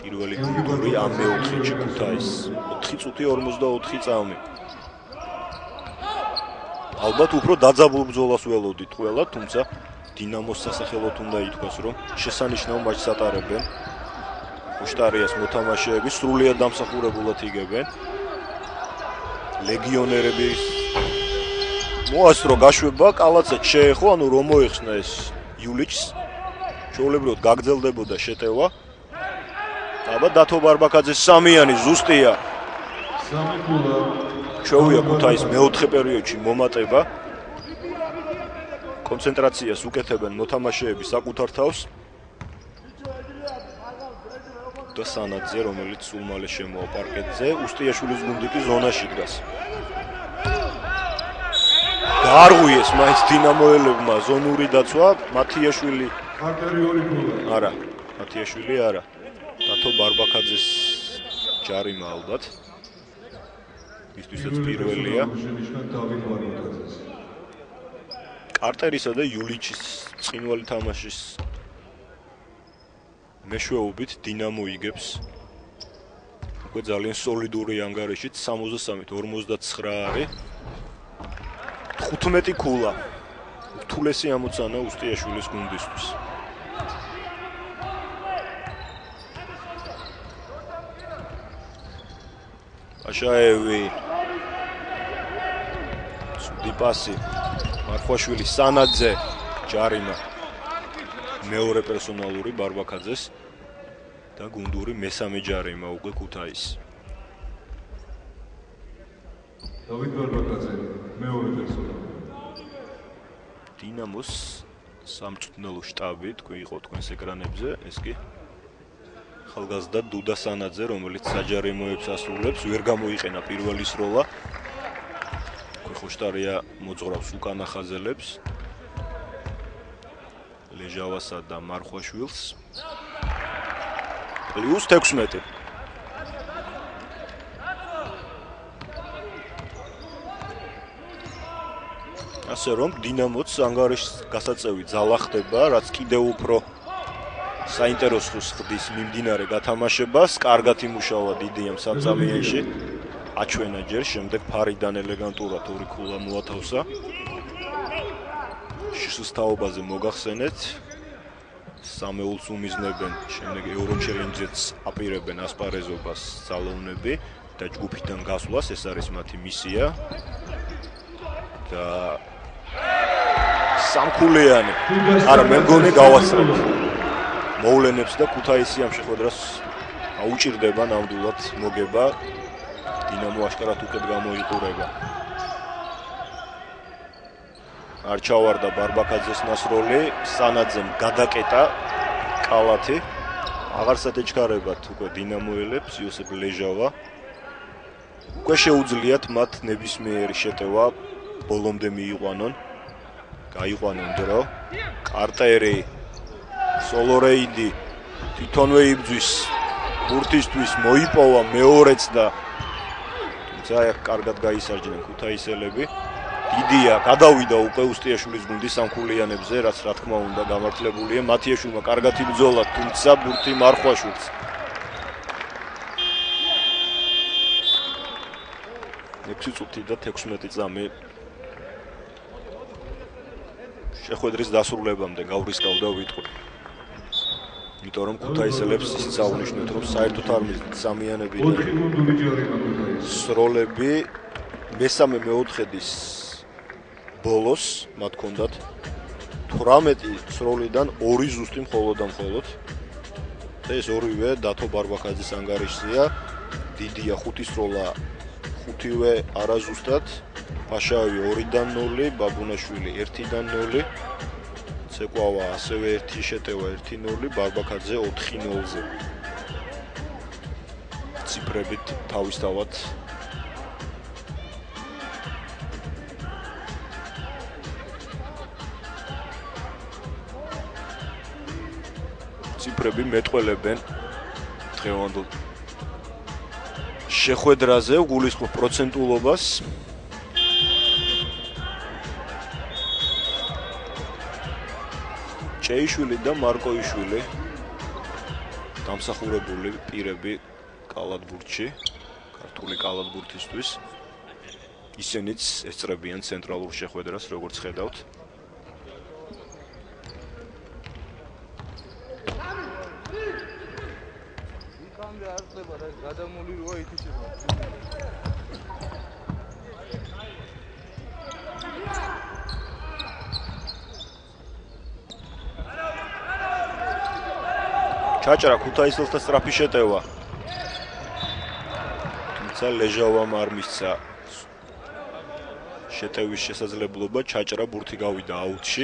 პირველი გუნდური ამ მეოთხედში ქუთაისს 4 წუთი 44 წამი. ალბათ უფრო დაძაბულ ბრძოლას ველოდით ყველა, თუმცა დინამოს სასახელოდ უნდა ითქვას, რომ შესანიშნავ მატჩს ატარებენ. მუშტარიას მოთამაშეები სრულიად დამსახურებულად იგებენ. ლეგიონერები მოასწრო გაშვება, კალაცად შეეხო, ანუ რომ მოეხსნა ეს იულიჩს. ჩვეულებრივად გაგრძელდებოდა შეტევა. აბა დათო ბარბაქაძეს სამიანი ზუსტია. 3 ქულა ჩვეუია ქუთაის მეოთხე პერიოდში მომატება. კონცენტრაციას უკეთებენ მოთამაშეები საკუთარ თავს. და სანაძე, რომელიც სულ მალე შემოვა პარკეტზე, უსტიაშვილის გუნდი კი ზონაში დგას. არღვიეს მაინც დინამოელებმა ზონური დაცვა, მათიაშვილი კარტერი ორი ქულა. არა, მათიაშვილი არა. დათო ბარბაკაძეს ჯარიმა ალბათ. ისთვისაც პირველია. შენიშნა დავით ბარბაკაძეს. კარტერისა და იულიჩის წინვალი თამაშის მეშვეობით დინამო იგებს უკვე ძალიან სოლიდური ანგარიშით 63-59 არის 15 ქულა რთულესი ამოცანა უსტიაშვილის გუნდისთვის აშაევი სუდი პასი მარხვაშვილი სანაძე ჯარიმა მეორე პერსონალური ბარბაკაძეს და გუნდური მესამე ჯარიმა უკვე ქუთაის დავით ბარბაკაძე მეორე პერსონალი დინამოს სამწვრთნელო შტაბი თქვი იყო თქვენს ეკრანებზე ეს კი ხალგაზრდა დუდა სანაძე რომელიც საჯარიმოებს ასრულებს ვერ გამოიყენა პირველი სროლა ხოშტარია მოძღვრავს უკან ახაზელებს ლეჟავასა და მარხვაშვილს პლუს 16 ასე რომ დინამოც ანგარიშის გასაწევი ძალა ხდება რაც კიდევ უფრო საინტერესოს ხდის მიმდინარე გათამაშებას კარგად იმუშავა დიდიამ სამწამიანში აჩვენა ჯერ შემდეგ ფარიდან ელეგანტურად ორი ქულა მოათავსა შესუსტაობაზე მოგახსენეთ სამეულს უმიზნებენ შემდეგ ევრო ჩელენჯზეც აპირებენ ასპარეზობას ძალოვნები და ჯგუფიდან გასვლას ეს არის მათი მისია და სამქულიანი არა მე მგონი გავასწრებ მოვლენებს და ქუთაისი ამ შეხვედრას აუჭირდება ნამდვილად მოგება დინამო აშკარად უკეთ გამოიყურება არ ჩავარდა ბარბაკაძეს ნასროლი სანაძემ გადაკეტა კალათი აღარ სათეჩქარებათ უკვე დინამოელებს იოსებ ლეჟავა უკვე შეუძლიათ მათ ნებისმიერი შეტევა ბოლომდე მიიყვანონ გაიყვანონ დრო კარტერი სოლორეიდი თვითონვე იბძვის ბურთისთვის მოიპოვა მეორეც და ძალიან კარგად გაისარჯნენ ქუთაისელები დიდია გადავიდა უკვე უსტიაშვილის გუნდის სამქულიანებზე რაც რა თქმა უნდა გამართლებულია მათიაშვილმა კარგად იბრძოლა თუმცა ბურთი მარხვაშვილს ექვსი წუთი და 16 წამი შეხვედრის დასრულებამდე გავრისკავდა ვიტყვი იმიტომ რომ ქუთაისელებს ისიც აღნიშნეთ რომ საერთოდ არ მისდით სამიანები სროლები მესამე მეოთხედის ბოლოს მათ ჰქონდათ 18 სროლიდან 2 ზუსტი მხოლოდ და ეს ორივე დათო ბარბაკაძის ანგარიშია დიდია 5 სროლა 5-ვე არაზუსტად ფაშაევი 2-დან 0 ბაბუნაშვილი 1-დან 0 ცეკვავა ასევე 1 შეტევა 1-0 ბარბაკაძე 4-0-ზე ციფრებით თავისთავად ციფრები მეტყველებენ დღევანდელ შეხვედრაზე გულისხმობ პროცენტულობას ჭეიშვილი და მარკოიშვილი დამსახურებული პირები კალათბურთში ქართული კალათბურთისთვის ისინიც ესწრებიან ცენტრალურ შეხვედრას როგორც ხედავთ ჩაჭრა ქუთაისელთა სწრაფი შეტევა თუმცა ლეჟავამ არ მისცა შეტევის შესაძლებლობა ჩაჭრა ბურთი გავიდა აუტში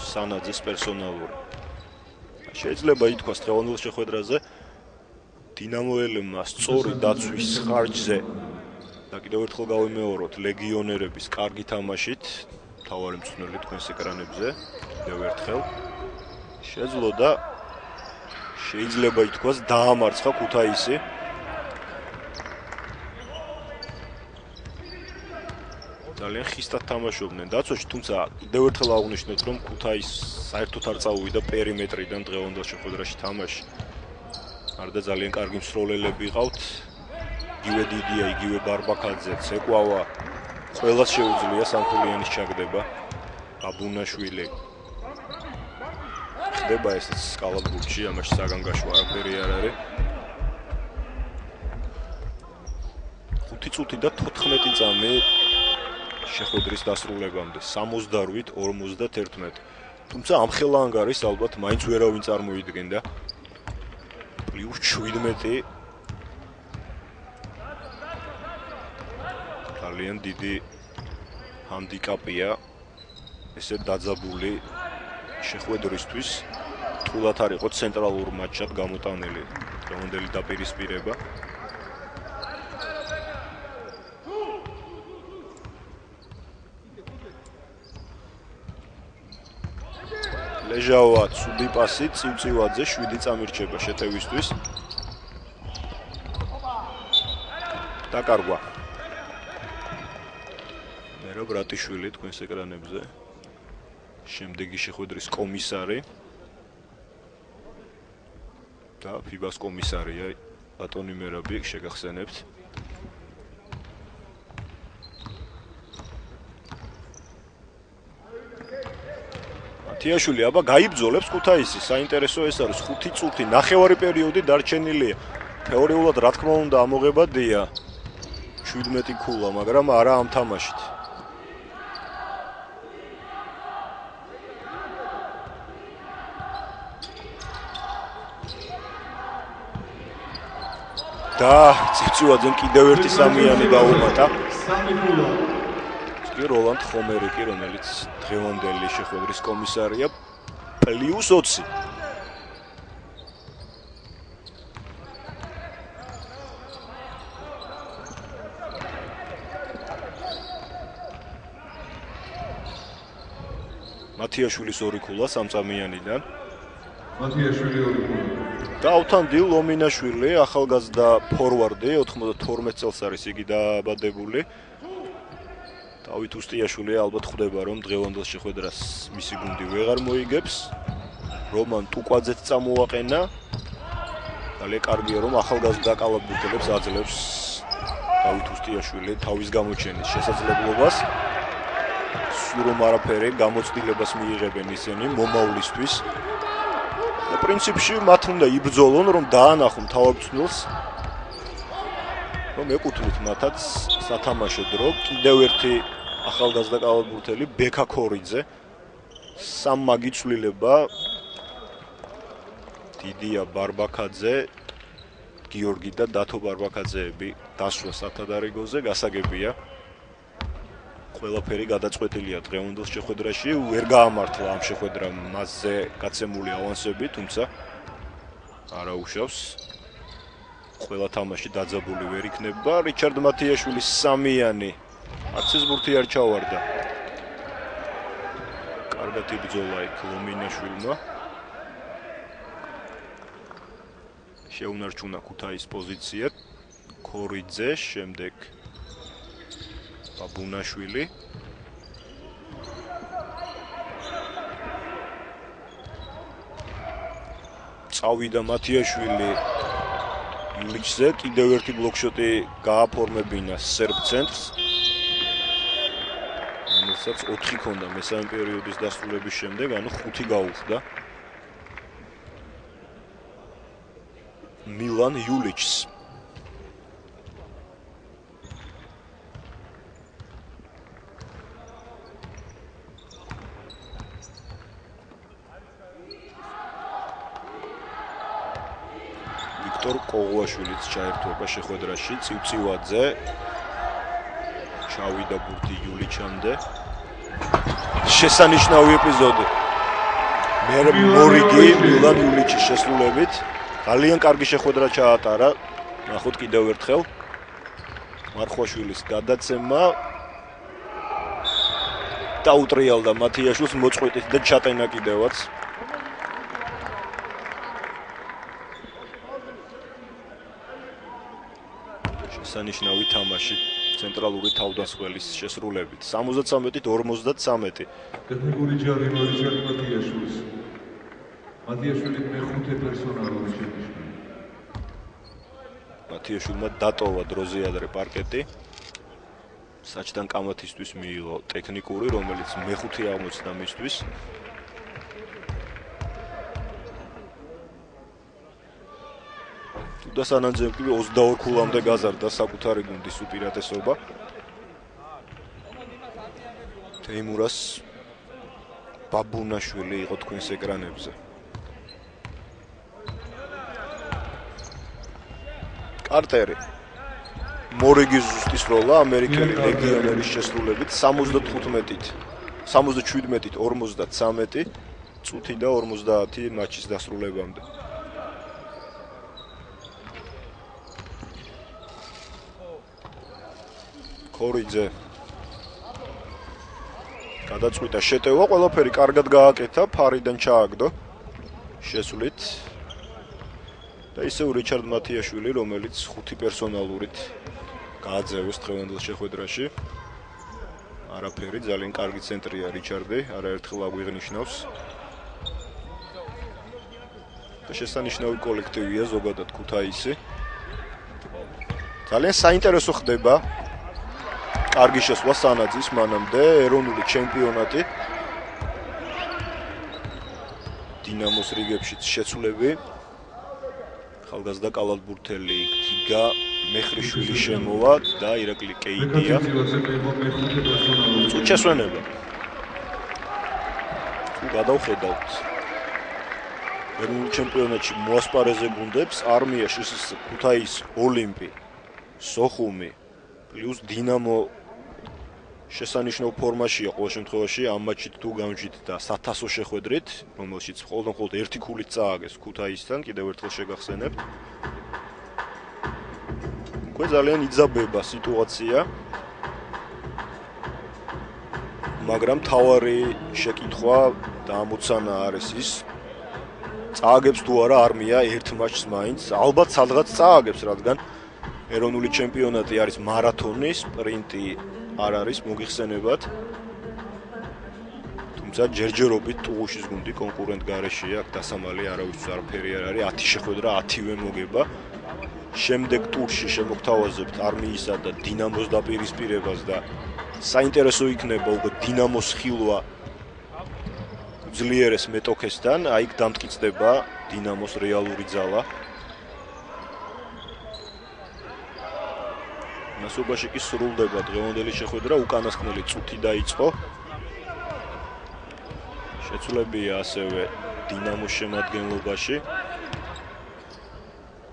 სანაძის პერსონალური შეიძლება ითქვას დღევანდელ შეხვედრაზე დინამოელებმა სწორი დაცვის ხარჯზე და კიდევ ერთხელ გავიმეოროთ ლეგიონერების კარგი თამაშით თავარი მწვრთნელი თქვენს ეკრანებზე კიდევ ერთხელ შეძლო და შეიძლება ითქვას დაამარცხა ქუთაისი ძალიან ხისტად თამაშობდნენ დაცვაში, თუმცა კიდევ ერთხელ აღვნიშნოთ, რომ ქუთაისს საერთოდ არ წაუვიდა პერიმეტრიდან დღევანდელ შეხვედრაში თამაში. არდა ძალიან კარგი მსროლელები ყავთ. იგივე დიდია, იგივე ბარბაკაძე, ცეკვავა. ყველას შეუძლია სამხულიანის ჩაგდება. აბუნაშვილი. ხდება ესეც კალაბურში, ამაში საგანგაშო არაფერი არ არის. 5 წუთი და 14 წამი შეხვედრის დასრულებამდე 68-51. თუმცა ამ ხელანგარის ალბათ მაინც ვერავინ წარმოიდგენდა. პლუს 17 ძალიან დიდი ჰანდიკაპია ესე დაძაბული შეხვედრისთვის. თულად არ იყო ცენტრალურ მატჩად გამოტანილი დღევანდელი დაპირისპირება. ლეჟაოა ცუდი პასი წივწივაძე 7 წამირჩება შეტევისთვის. დაკარგვა. მერაბ ბრატიშვილი თქვენს ეკრანებზე. შემდეგი შეხვედრის კომისარი და ფიბას კომისარია ბატონი მერაბი შეგახსენებთ. თიაშვილი აბა გაიბრძოლებს ქუთაისი. საინტერესო ეს არის 5 წუთი, ნახევარი პერიოდი დარჩენილია. თეორიულად რა თქმა უნდა ამოღებადია 17 ქულა, მაგრამ არა ამ თამაშით. და წიწვაძემ კიდევ ერთი სამიანი გაუმატა. კი როლანდ ხომერიკი, რომელიც დღევანდელი შეხვედრის კომისარია, პლუს 20. მათიაშვილის 2 ქულა სამწამიანიდან. მათიაშვილი 2 ქულა. და ავთანდილ ლომინაშვილი, ახალგაზრდა ფორვარდი, 92 წელს არის იგი დააბადებული. დავით უსტიაშვილი ალბათ ხვდება, რომ დღევანდელ შეხვედრას მისი გუნდი ვეღარ მოიგებს. რომან ტუკვაძეც წამოაყენა. ძალიან კარგია, რომ ახალგაზრდა კალაბურთელებს აძლევს დავით უსტიაშვილი თავის გამოჩენის შესაძლებლობას. სულ რომ არაფერი გამოცდილებას მიიღებენ ისინი მომავლისთვის. და პრინციპში მათ უნდა იბრძოლონ, რომ დაანახონ თავმჯდომარეს. რომ ეკუთვნით მათაც სათამაშო დრო. კიდევ ერთი ახალგაზრდა კალათბურთელი ბექა ქორიძე. სამ მაგიცვლილება დიდია ბარბაკაძე, გიორგი და დათო ბარბაკაძეები დასვლა სათადარიგოზე გასაგებია. ყველაფერი გადაწყვეტილია დღევანდელ შეხვედრაში. ვერ გაამართლა ამ შეხვედრამ მასზე გაცემული ავანსები, თუმცა არაუშავს. ყველა თამაში დაძაბული ვერ იქნება. რიჩარდ მათიაშვილის სამიანი არც ეს ბურთი არ ჩავარდა. კარგად იბრძოლა იქ ლომინაშვილმა. შეუნარჩუნა ქუთაისის პოზიცია. ქორიძე, შემდეგ ბაბუნაშვილი. წავიდა მათიაშვილი იულიჩზე, კიდევ ერთი ბლოკშოტი გააფორმებინა სერბ ცენტრს. რომელსაც 4 ქონდა მესამე პერიოდის დასრულების შემდეგ, ანუ 5 გაუხდა. მილან იულიჩს. ვიქტორ კოღუაშვილიც ჩაერთვება შეხვედრაში, წივწივაძე ჩავიდა ბურთი იულიჩამდე. შესანიშნავი ეპიზოდი. მორიგი მილან იულიჩის შესრულებით ძალიან კარგი შეხვედრა ჩაატარა. ნახოთ კიდევ ერთხელ მარხვაშვილის გადაცემა დაუტრიალდა მათიაშვილს მოწყვეტით და ჩატენა კიდევაც. შესანიშნავი თამაში ცენტრალური თავდამსხმელის შესრულებით 73-ით 53. ტექნიკური ჯარი რიჩარდ მათიაშვილს. მათიაშვილი მეხუთე პერსონალური შენიშვნა. მათიაშვილმა დატოვა დროზე ადრე პარკეტი. საჭდან კამათისთვის მიიღო ტექნიკური, რომელიც მეხუთე აღმოჩნდა მისთვის. და სანანძემკივი 22 ქულამდე გაზარდა საკუთარი გუნდის უპირატესობა. თეიმურას ბაბუნაშვილი იყო თქვენს ეკრანებზე. კარტერი მორიგის ზუსტის როლა ამერიკელი ლეგიონერის შესრულებით 75-ით 77-ით 53 წუთი და 50 მატჩის დასრულებამდე. კორიძე გადაწყვიტა შეტევა, ყველაფერი კარგად გააკეთა, ფარიდან ჩააგდო შესვლით. და ისევ რიჩარდ მათიაშვილი, რომელიც 5 პერსონალურით გააძევეს დღევანდელ შეხვედრაში. არაფერი, ძალიან კარგი ცენტრია რიჩარდი, არაერთხელ აგვიღნიშნავს. და შესანიშნავი კოლექტივია ზოგადად ქუთაისი. ძალიან საინტერესო ხდება კარგი შესვლა სანაძის მანამდე ეროვნული ჩემპიონატი. დინამოს რიგებშიც შეცვლები. ხალგაზრდა კალათბურთელი გიგა მეხრიშვილი შემოვა და ირაკლი კეიდია. წუჩესვენება. თუ გადავხედავთ ეროვნულ ჩემპიონატში მოასპარეზე გუნდებს არმია, შსს, ქუთაის, ოლიმპი, სოხუმი პლუს დინამო შესანიშნავ ფორმაშია ყოველ შემთხვევაში ამ მატჩით თუ გამჯით და 1000 შეხვედრით, რომელშიც მხოლოდ ერთი ქულით წააგეს ქუთაისთან, კიდევ ერთხელ შეგახსენებთ. უკვე ძალიან იძაბება სიტუაცია. მაგრამ თავარი შეკითხვა და ამოცანა არის ის წააგებს თუ არა არმია ერთ მატჩს მაინც, ალბათ სადღაც წააგებს, რადგან ეროვნული ჩემპიონატი არის მარათონი, სპრინტი არ არის მოგიხსენებათ. თუმცა ჯერჯერობით ტუღუშის გუნდი კონკურენტ გარეშეა, აქ დასამალი არავის არაფერი არ არის, 10 შეხვედრა 10-ვე მოგება. შემდეგ ტურში შემოგთავაზებთ არმიისა და დინამოს დაპირისპირებას და საინტერესო იქნება უკვე დინამოს ხილვა ძლიერეს მეტოქესთან, აიქ დამტკიცდება დინამოს რეალური ძალა. მასობაში კი სრულდება დღევანდელი შეხვედრა, უკანასკნელი წუთი დაიწყო. შეცვლებია ასევე დინამოს შემადგენლობაში.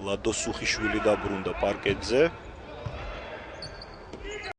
ლადო სუხიშვილი დაბრუნდა პარკეტზე.